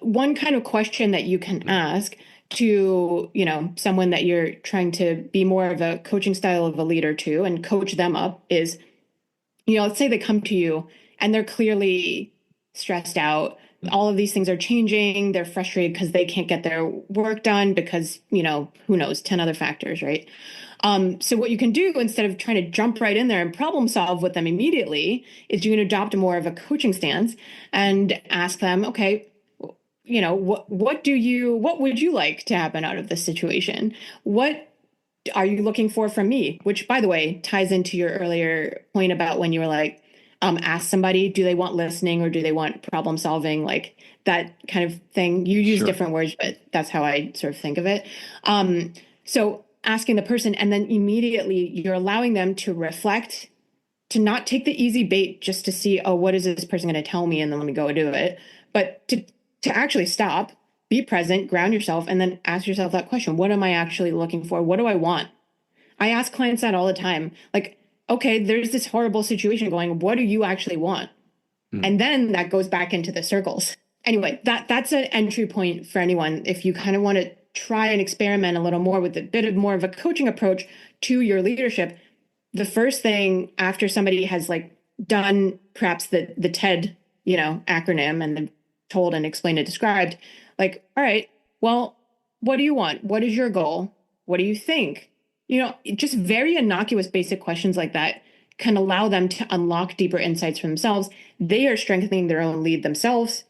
Speaker 2: one kind of question that you can ask to, someone that you're trying to be more of a coaching style of a leader to and coach them up is, let's say they come to you and they're clearly stressed out. All of these things are changing. They're frustrated because they can't get their work done because, who knows, 10 other factors, right? So what you can do instead of trying to jump right in there and problem solve with them immediately is you can adopt more of a coaching stance and ask them, okay, what would you like to happen out of this situation? What are you looking for from me? Which, by the way, ties into your earlier point about when you were like, ask somebody, do they want listening or do they want problem solving? Like that kind of thing. You use different words, but that's how I sort of think of it. So asking the person, and then immediately you're allowing them to reflect, to not take the easy bait just to see, oh, what is this person going to tell me? And then let me go do it. But to actually stop, be present, ground yourself, and then ask yourself that question. What am I actually looking for? What do I want? I ask clients that all the time. Like, okay, there's this horrible situation going. What do you actually want? And then that goes back into the circles. Anyway, that's an entry point for anyone. If you kind of want to try and experiment a little more with a bit of more of a coaching approach to your leadership, the first thing after somebody has like done perhaps the TED, acronym and then told and explained and described, like, all right, well, what do you want? What is your goal? What do you think? Just very innocuous, basic questions like that can allow them to unlock deeper insights for themselves. They are strengthening their own lead themselves,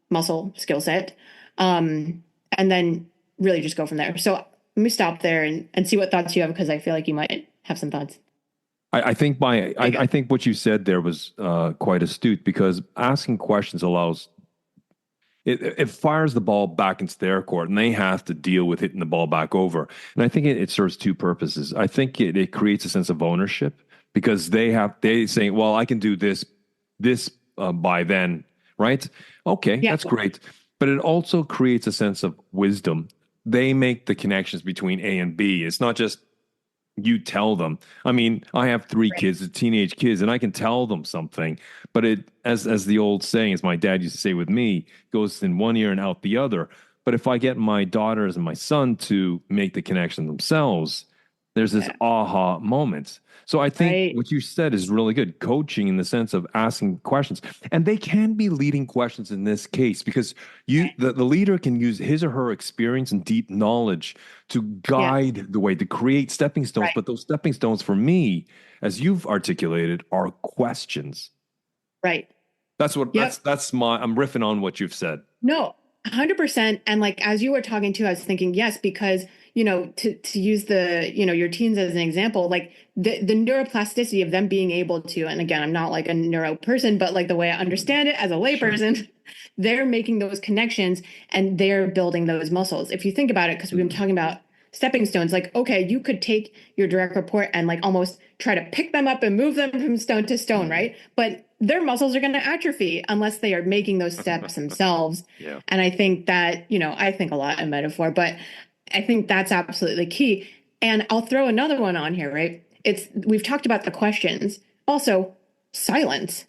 Speaker 2: muscle, skill set, and then really just go from there. So let me stop there and see what thoughts you have, because I feel like you might have some thoughts.
Speaker 1: I think I think what you said there was quite astute, because asking questions allows it fires the ball back into their court, and they have to deal with hitting the ball back over. And I think it serves two purposes. I think it creates a sense of ownership, because they say, well, I can do this by then, right? Okay,
Speaker 2: Yeah.
Speaker 1: that's great. But it also creates a sense of wisdom. They make the connections between A and B. It's not just you tell them. I mean, I have three kids, teenage kids, and I can tell them something, but it, as the old saying, as my dad used to say with me, goes in one ear and out the other. But if I get my daughters and my son to make the connection themselves, There's this
Speaker 2: Yeah.
Speaker 1: aha moments. So I think
Speaker 2: Right.
Speaker 1: what you said is really good. Coaching in the sense of asking questions. And they can be leading questions in this case because the leader can use his or her experience and deep knowledge to
Speaker 2: Yeah.
Speaker 1: guide the way, to create stepping stones.
Speaker 2: Right.
Speaker 1: But those stepping stones for me, as you've articulated, are questions.
Speaker 2: Right.
Speaker 1: That's what
Speaker 2: Yep.
Speaker 1: that's my I'm riffing on what you've said.
Speaker 2: No, 100%. And like as you were talking to, I was thinking, yes, because to use your teens as an example, like the neuroplasticity of them being able to, and again, I'm not like a neuro person, but like the way I understand it as a
Speaker 1: Sure.
Speaker 2: layperson, they're making those connections and they're building those muscles. If you think about it, because we've been talking about stepping stones, like, okay, you could take your direct report and like almost try to pick them up and move them from stone to stone, right? But their muscles are going to atrophy unless they are making those steps themselves.
Speaker 1: Yeah.
Speaker 2: And I think that, I think a lot in metaphor, but I think that's absolutely key. And I'll throw another one on here, right? We've talked about the questions. Also, silence.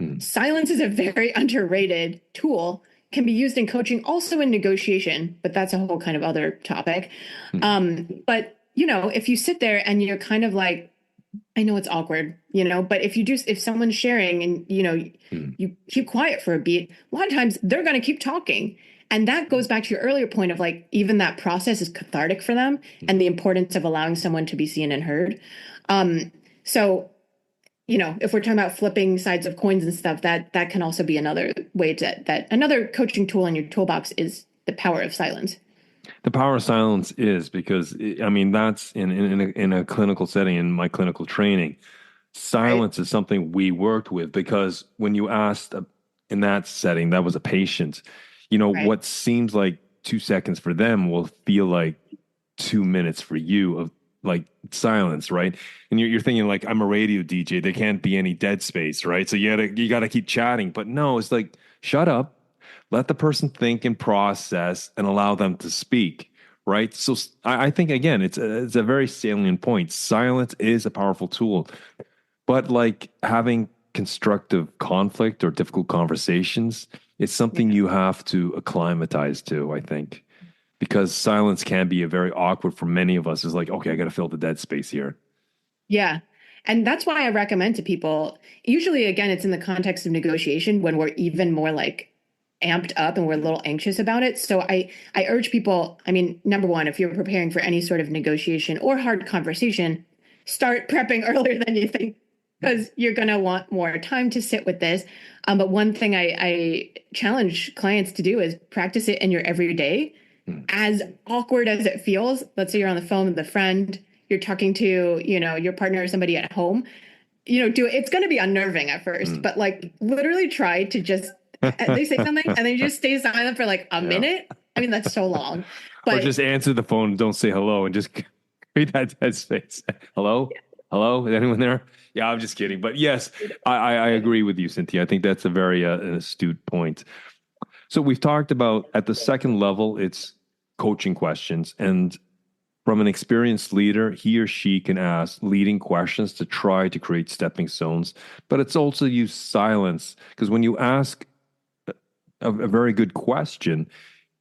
Speaker 1: Mm.
Speaker 2: Silence is a very underrated tool, can be used in coaching, also in negotiation, but that's a whole kind of other topic. But if you sit there and you're kind of like, I know it's awkward, but if someone's sharing and, you keep quiet for a beat, a lot of times they're going to keep talking. And that goes back to your earlier point of like, even that process is cathartic for them and the importance of allowing someone to be seen and heard. So, if we're talking about flipping sides of coins and stuff, that can also be another way that another coaching tool in your toolbox is the power of silence.
Speaker 1: The power of silence is because I mean that's in a clinical setting in my clinical training.
Speaker 2: Right.
Speaker 1: Silence is something we worked with because when you asked in that setting, that was a patient.
Speaker 2: Right.
Speaker 1: What seems like 2 seconds for them will feel like 2 minutes for you of like silence, right? And you're thinking like I'm a radio DJ. There can't be any dead space, right? So you gotta keep chatting. But no, it's like shut up, let the person think and process, and allow them to speak, right? So I think again, it's a very salient point. Silence is a powerful tool, but like having constructive conflict or difficult conversations, it's something
Speaker 2: Yeah.
Speaker 1: you have to acclimatize to, I think, because silence can be a very awkward for many of us. Is like, okay, I got to fill the dead space here.
Speaker 2: Yeah. And that's why I recommend to people, usually, again, it's in the context of negotiation when we're even more like amped up and we're a little anxious about it. So I urge people, I mean, number one, if you're preparing for any sort of negotiation or hard conversation, start prepping earlier than you think because you're going to want more time to sit with this. But one thing I challenge clients to do is practice it in your everyday, as awkward as it feels. Let's say you're on the phone with a friend, you're talking to, your partner or somebody at home, do it. It's going to be unnerving at first,
Speaker 1: Mm.
Speaker 2: but like literally try to just, they say something and then you just stay silent for like a
Speaker 1: Yeah.
Speaker 2: minute. I mean, that's so long,
Speaker 1: Or
Speaker 2: but
Speaker 1: just answer the phone, don't say hello, and just create that dead space. Hello? Hello? Is anyone there? Yeah, I'm just kidding. But yes, I agree with you, Cynthia. I think that's a very an astute point. So we've talked about at the second level, it's coaching questions. And from an experienced leader, he or she can ask leading questions to try to create stepping stones. But it's also use silence because when you ask a very good question,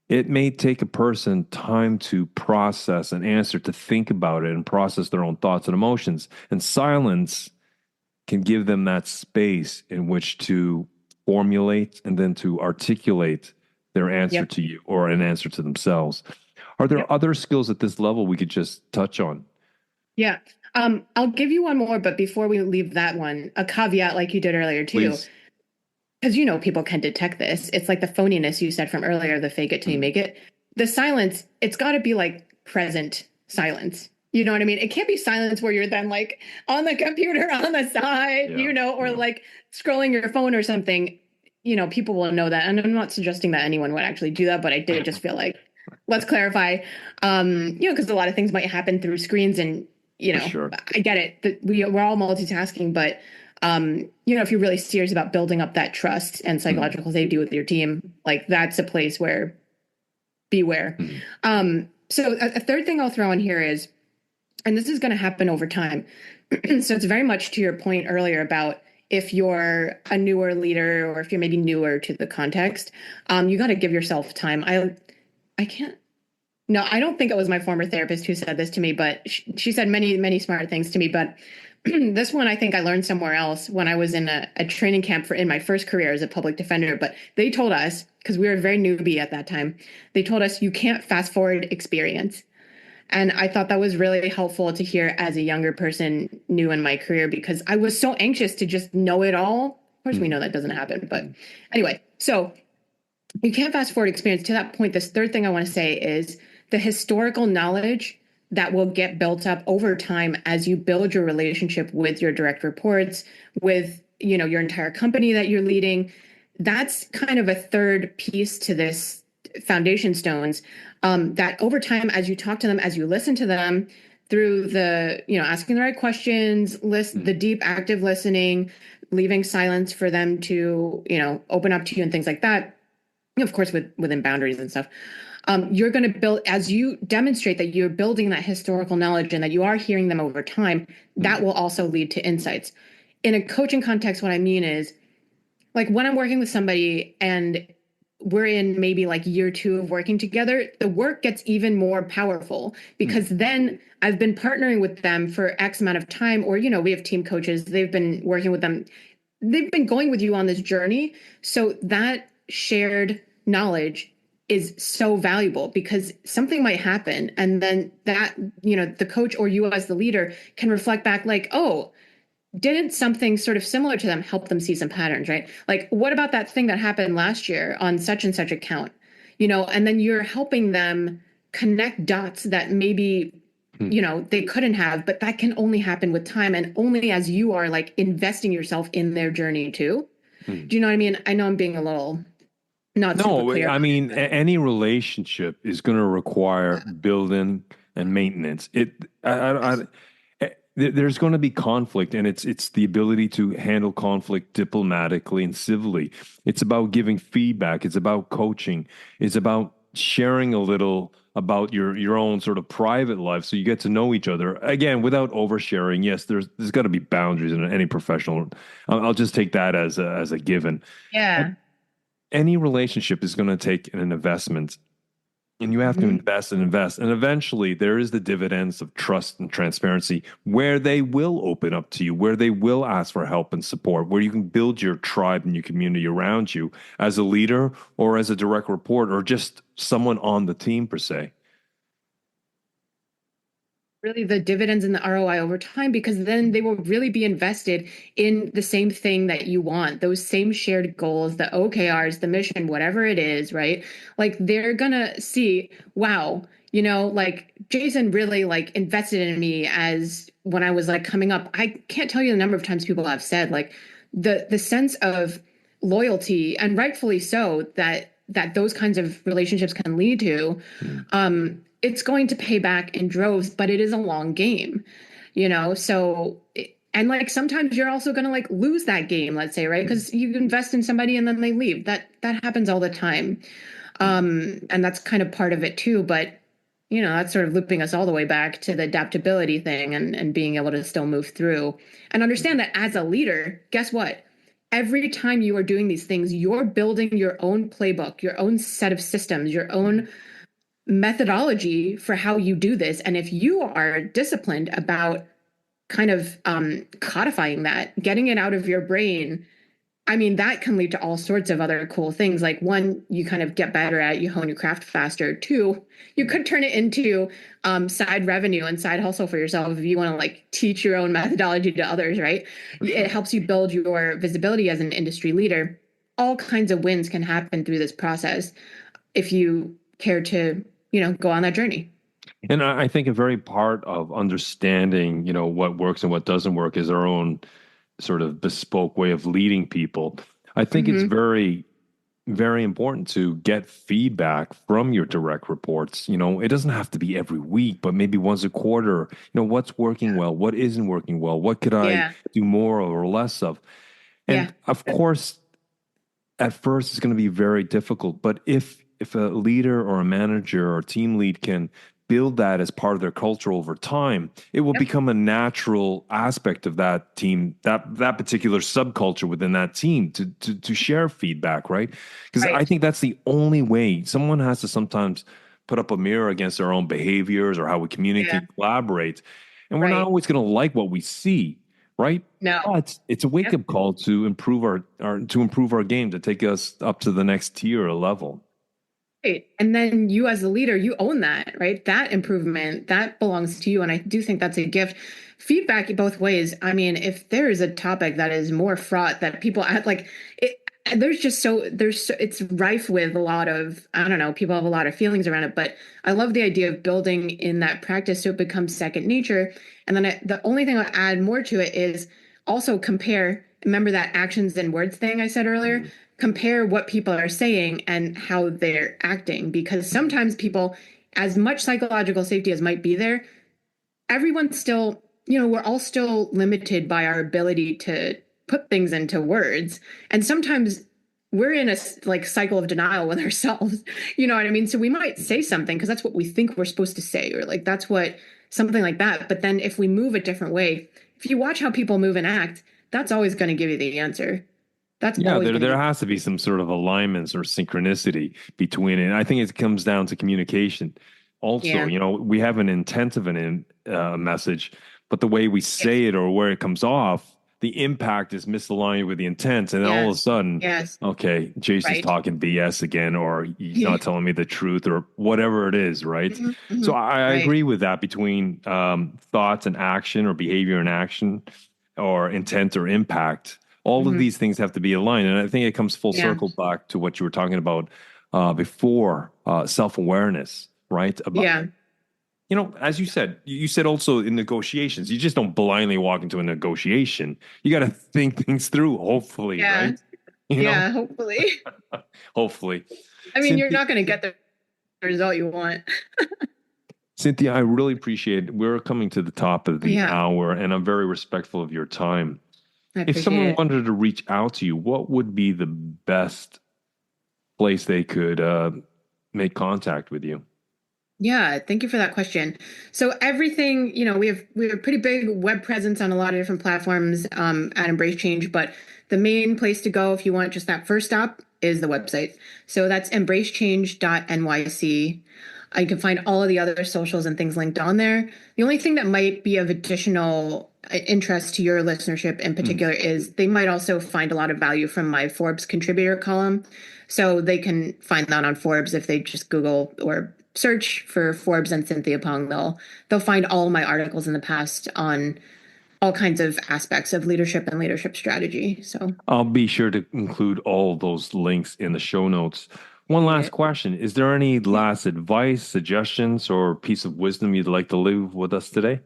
Speaker 1: it may take a person time to process an answer, to think about it and process their own thoughts and emotions. And silence can give them that space in which to formulate and then to articulate their answer
Speaker 2: yep.
Speaker 1: to you or an answer to themselves. Are there
Speaker 2: Yep.
Speaker 1: other skills at this level we could just touch on?
Speaker 2: Yeah. I'll give you one more, but before we leave that one, a caveat like you did earlier too,
Speaker 1: Please.
Speaker 2: because people can detect this. It's like the phoniness you said from earlier, the fake it till you
Speaker 1: Mm.
Speaker 2: make it. The silence, it's got to be like present silence. You know what I mean? It can't be silence where you're then like on the computer on the side,
Speaker 1: Yeah.
Speaker 2: or
Speaker 1: Yeah.
Speaker 2: like scrolling your phone or something. People will know that. And I'm not suggesting that anyone would actually do that, but I did just feel like, let's clarify. Because a lot of things might happen through screens and,
Speaker 1: For sure.
Speaker 2: I get it that we're all multitasking, but if you're really serious about building up that trust and
Speaker 1: Mm.
Speaker 2: psychological safety with your team, like that's a place where beware.
Speaker 1: Mm.
Speaker 2: So a third thing I'll throw in here is, and this is going to happen over time. So it's very much to your point earlier about if you're a newer leader or if you're maybe newer to the context, you got to give yourself time. I can't No, I don't think it was my former therapist who said this to me, but she said many, many smart things to me. But this one, I think I learned somewhere else when I was in a training camp for in my first career as a public defender. But they told us, because we were very newbie at that time, they told us you can't fast forward experience. And I thought that was really helpful to hear as a younger person new in my career because I was so anxious to just know it all. Of course, we
Speaker 1: Mm.
Speaker 2: know that doesn't happen. But anyway, so you can't fast forward experience. To that point, this third thing I want to say is the historical knowledge that will get built up over time as you build your relationship with your direct reports, with your entire company that you're leading. That's kind of a third piece to this foundation stones, that over time, as you talk to them, as you listen to them through the asking the right questions, list
Speaker 1: Mm.
Speaker 2: the deep active listening, leaving silence for them to open up to you and things like that, of course, within boundaries and stuff. You're going to build, as you demonstrate that you're building that historical knowledge and that you are hearing them over time,
Speaker 1: Mm.
Speaker 2: that will also lead to insights. In a coaching context, what I mean is, like, when I'm working with somebody and we're in maybe like year two of working together, the work gets even more powerful
Speaker 1: Mm.
Speaker 2: because then I've been partnering with them for X amount of time, or, we have team coaches, they've been working with them, they've been going with you on this journey. So that shared knowledge is so valuable because something might happen. And then that, the coach or you as the leader can reflect back like, oh, didn't something sort of similar to them help them see some patterns, right? Like, what about that thing that happened last year on such and such account? And then you're helping them connect dots that maybe,
Speaker 1: Mm.
Speaker 2: they couldn't have, but that can only happen with time and only as you are like investing yourself in their journey too.
Speaker 1: Mm.
Speaker 2: Do you know what I mean? I know I'm being a little not super
Speaker 1: No,
Speaker 2: clear
Speaker 1: I
Speaker 2: about it,
Speaker 1: mean,
Speaker 2: but
Speaker 1: any relationship is going to require building and maintenance. There's going to be conflict, and it's the ability to handle conflict diplomatically and civilly. It's about giving feedback. It's about coaching. It's about sharing a little about your own sort of private life, so you get to know each other again without oversharing. Yes, there's got to be boundaries in any professional. I'll just take that as a given.
Speaker 2: yeah.
Speaker 1: Any relationship is going to take an investment, and you have to
Speaker 2: Mhm.
Speaker 1: invest and invest, and eventually there is the dividends of trust and transparency where they will open up to you, where they will ask for help and support, where you can build your tribe and your community around you as a leader or as a direct report or just someone on the team per se.
Speaker 2: Really the dividends and the ROI over time because then they will really be invested in the same thing that you want, those same shared goals, the OKRs, the mission, whatever it is, right? Like they're gonna see, wow, like Jason really like invested in me as when I was like coming up. I can't tell you the number of times people have said like the sense of loyalty and rightfully so that those kinds of relationships can lead to,
Speaker 1: Mm.
Speaker 2: it's going to pay back in droves, but it is a long game, so and like sometimes you're also going to like lose that game, let's say, right?
Speaker 1: Mm.
Speaker 2: Because you invest in somebody and then they leave. That happens all the time.
Speaker 1: Mm.
Speaker 2: And that's kind of part of it too, but that's sort of looping us all the way back to the adaptability thing and being able to still move through and understand that as a leader, guess what? Every time you are doing these things, you're building your own playbook, your own set of systems, your
Speaker 1: Mm.
Speaker 2: own methodology for how you do this. And if you are disciplined about kind of codifying that, getting it out of your brain, I mean, that can lead to all sorts of other cool things. Like one, you kind of get better at, you hone your craft faster. Two, you could turn it into side revenue and side hustle for yourself if you want to like teach your own methodology to others, right?
Speaker 1: For
Speaker 2: It
Speaker 1: sure.
Speaker 2: helps you build your visibility as an industry leader. All kinds of wins can happen through this process if you care to, go on that journey.
Speaker 1: And I think a very part of understanding, what works and what doesn't work is our own sort of bespoke way of leading people. I think it's
Speaker 2: Hmm.
Speaker 1: very, very important to get feedback from your direct reports. It doesn't have to be every week, but maybe once a quarter. What's working well, what isn't working well, what could I
Speaker 2: Yeah.
Speaker 1: do more or less of?
Speaker 2: Yeah.
Speaker 1: And of course, at first it's going to be very difficult, but if a leader or a manager or team lead can build that as part of their culture over time, it will
Speaker 2: Yep.
Speaker 1: become a natural aspect of that team, that particular subculture within that team to share feedback, right? Because I
Speaker 2: Right.
Speaker 1: think that's the only way. Someone has to sometimes put up a mirror against our own behaviors or how we
Speaker 2: Yeah.
Speaker 1: communicate, collaborate, and we're not
Speaker 2: Right.
Speaker 1: always going to like what we see, right?
Speaker 2: No.
Speaker 1: But it's a wake
Speaker 2: Yep.
Speaker 1: up call to improve our game, to take us up to the next tier or level.
Speaker 2: Right. And then you as a leader, you own that, right? That improvement, that belongs to you. And I do think that's a gift. Feedback both ways. I mean, if there is a topic that is more fraught that people act like it, it's rife with a lot of, I don't know, people have a lot of feelings around it, but I love the idea of building in that practice so it becomes second nature. And then the only thing I'll add more to it is also compare. Remember that actions and words thing I said earlier?
Speaker 1: Mhm.
Speaker 2: Compare what people are saying and how they're acting, because sometimes people, as much psychological safety as might be there, everyone's still, we're all still limited by our ability to put things into words. And sometimes we're in a like cycle of denial with ourselves. You know what I mean? So we might say something because that's what we think we're supposed to say, or like that's what something like that. But then if we move a different way, if you watch how people move and act, that's always going to give you the answer. That's
Speaker 1: Yeah,
Speaker 2: always
Speaker 1: there
Speaker 2: going to
Speaker 1: there
Speaker 2: give.
Speaker 1: has to be some sort of alignments or synchronicity between it. And I think it comes down to communication. Also,
Speaker 2: Yeah.
Speaker 1: we have an intent of an message, but the way we say it or where it comes off, the impact is misaligned with the intent, and then all of a
Speaker 2: Yes.
Speaker 1: sudden,
Speaker 2: Yes.
Speaker 1: okay, Jason's
Speaker 2: Right.
Speaker 1: talking BS again, or he's not telling me the truth, or whatever it is, right?
Speaker 2: Mhm,
Speaker 1: So
Speaker 2: mhm.
Speaker 1: I
Speaker 2: Right.
Speaker 1: agree with that between thoughts and action, or behavior and action, or intent or impact. All of
Speaker 2: Mhm.
Speaker 1: these things have to be aligned. And I think it comes full
Speaker 2: Yeah.
Speaker 1: circle back to what you were talking about before, self-awareness, right? About,
Speaker 2: Yeah.
Speaker 1: as you said also in negotiations, you just don't blindly walk into a negotiation. You got to think things through, hopefully,
Speaker 2: Yeah.
Speaker 1: right? You know,
Speaker 2: Yeah. Hopefully.
Speaker 1: hopefully.
Speaker 2: I mean, you're
Speaker 1: Cynthia,
Speaker 2: not going to get the result you want.
Speaker 1: Cynthia, I really appreciate it. We're coming to the top of the
Speaker 2: Yeah.
Speaker 1: hour, and I'm very respectful of your time.
Speaker 2: I
Speaker 1: If
Speaker 2: appreciate
Speaker 1: someone
Speaker 2: it.
Speaker 1: wanted to reach out to you, what would be the best place they could make contact with you?
Speaker 2: Yeah, thank you for that question. So everything, we have a pretty big web presence on a lot of different platforms at Embrace Change, but the main place to go if you want just that first stop is the website. So that's embracechange.nyc. You can find all of the other socials and things linked on there. The only thing that might be of additional interest to your listenership in
Speaker 1: Mm.
Speaker 2: particular is they might also find a lot of value from my Forbes contributor column. So they can find that on Forbes if they just Google or search for Forbes and Cynthia Pong. They'll find all my articles in the past on all kinds of aspects of leadership and leadership strategy. So
Speaker 1: I'll be sure to include all those links in the show notes. One last
Speaker 2: yeah.
Speaker 1: question. Is there any last advice, suggestions, or piece of wisdom you'd like to leave with us today?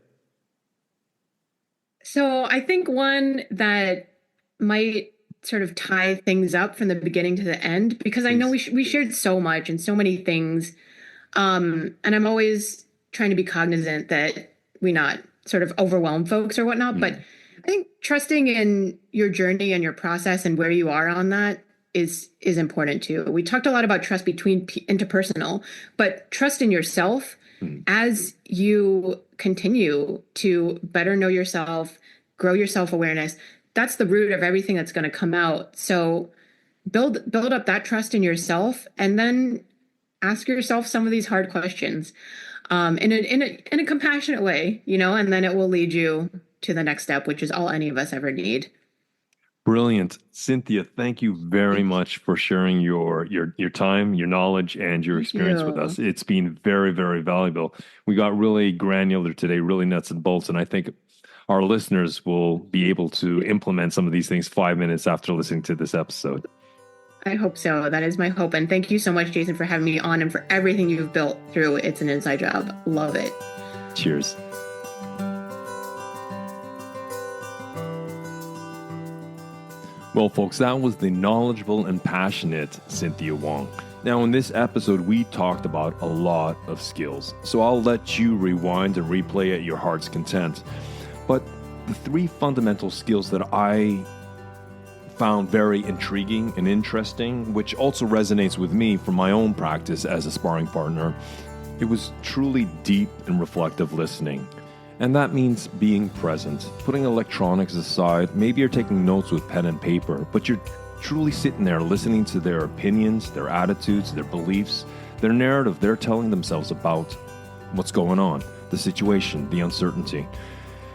Speaker 2: So I think one that might sort of tie things up from the beginning to the end, because I know
Speaker 1: Please.
Speaker 2: we shared so much and so many things. And I'm always trying to be cognizant that we not sort of overwhelm folks or whatnot. But
Speaker 1: Mm.
Speaker 2: I think trusting in your journey and your process and where you are on that is important too. We talked a lot about trust between interpersonal, but trust in yourself
Speaker 1: Mm.
Speaker 2: as you continue to better know yourself, grow your self-awareness. That's the root of everything that's going to come out. So build up that trust in yourself, and then ask yourself some of these hard questions in a compassionate way, and then it will lead you to the next step, which is all any of us ever need.
Speaker 1: Brilliant. Cynthia, thank you very much for sharing your time, your knowledge, and your
Speaker 2: Thank
Speaker 1: experience with
Speaker 2: you.
Speaker 1: us. It's been very, very valuable. We got really granular today, really nuts and bolts, and I think our listeners will be able to implement some of these things 5 minutes after listening to this episode.
Speaker 2: I hope so. That is my hope. And thank you so much, Jason, for having me on and for everything you've built through It's an Inside Job. Love it.
Speaker 1: Cheers. Well, folks, that was the knowledgeable and passionate Cynthia Pong. Now, in this episode, we talked about a lot of skills, so I'll let you rewind and replay at your heart's content. But the three fundamental skills that I found very intriguing and interesting, which also resonates with me from my own practice as a sparring partner, it was truly deep and reflective listening. And that means being present, putting electronics aside. Maybe you're taking notes with pen and paper, but you're truly sitting there listening to their opinions, their attitudes, their beliefs, Their narrative, they're telling themselves about what's going on, the situation, the uncertainty.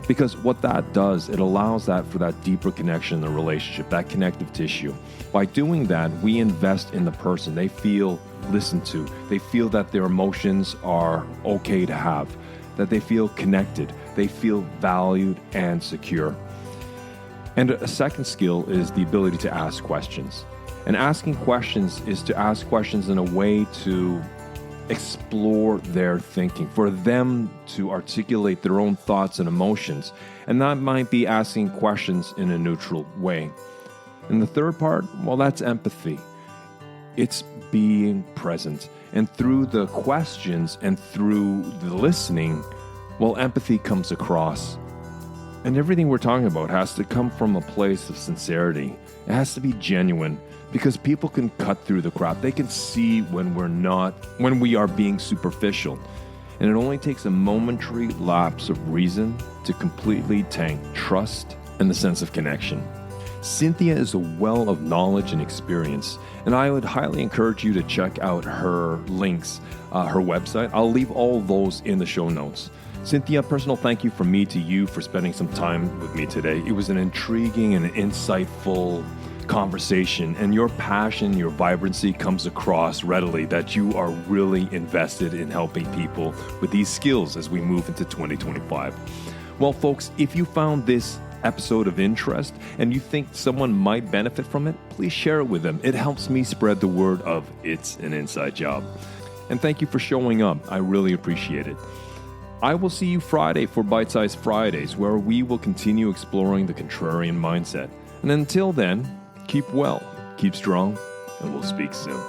Speaker 1: Because what that does, it allows that for that deeper connection in the relationship, that connective tissue. By doing that, we invest in the person. They feel listened to. They feel that their emotions are okay to have, that they feel connected. They feel valued and secure. And a second skill is the ability to ask questions. And asking questions is to ask questions in a way to explore their thinking, for them to articulate their own thoughts and emotions. And that might be asking questions in a neutral way. And the third part, well, that's empathy. It's being present. And through the questions and through the listening, well, empathy comes across. And everything we're talking about has to come from a place of sincerity. It has to be genuine. Because people can cut through the crap. They can see when we are being superficial. And it only takes a momentary lapse of reason to completely tank trust and the sense of connection. Cynthia is a well of knowledge and experience, and I would highly encourage you to check out her links, her website. I'll leave all those in the show notes. Cynthia, personal thank you from me to you for spending some time with me today. It was an intriguing and insightful conversation, and your passion, your vibrancy comes across readily that you are really invested in helping people with these skills as we move into 2025. Well, folks, if you found this episode of interest and you think someone might benefit from it, please share it with them. It helps me spread the word of it's an inside job. And thank you for showing up. I really appreciate it. I will see you Friday for Bite Size Fridays, where we will continue exploring the contrarian mindset. And until then, keep well, keep strong, and we'll speak soon.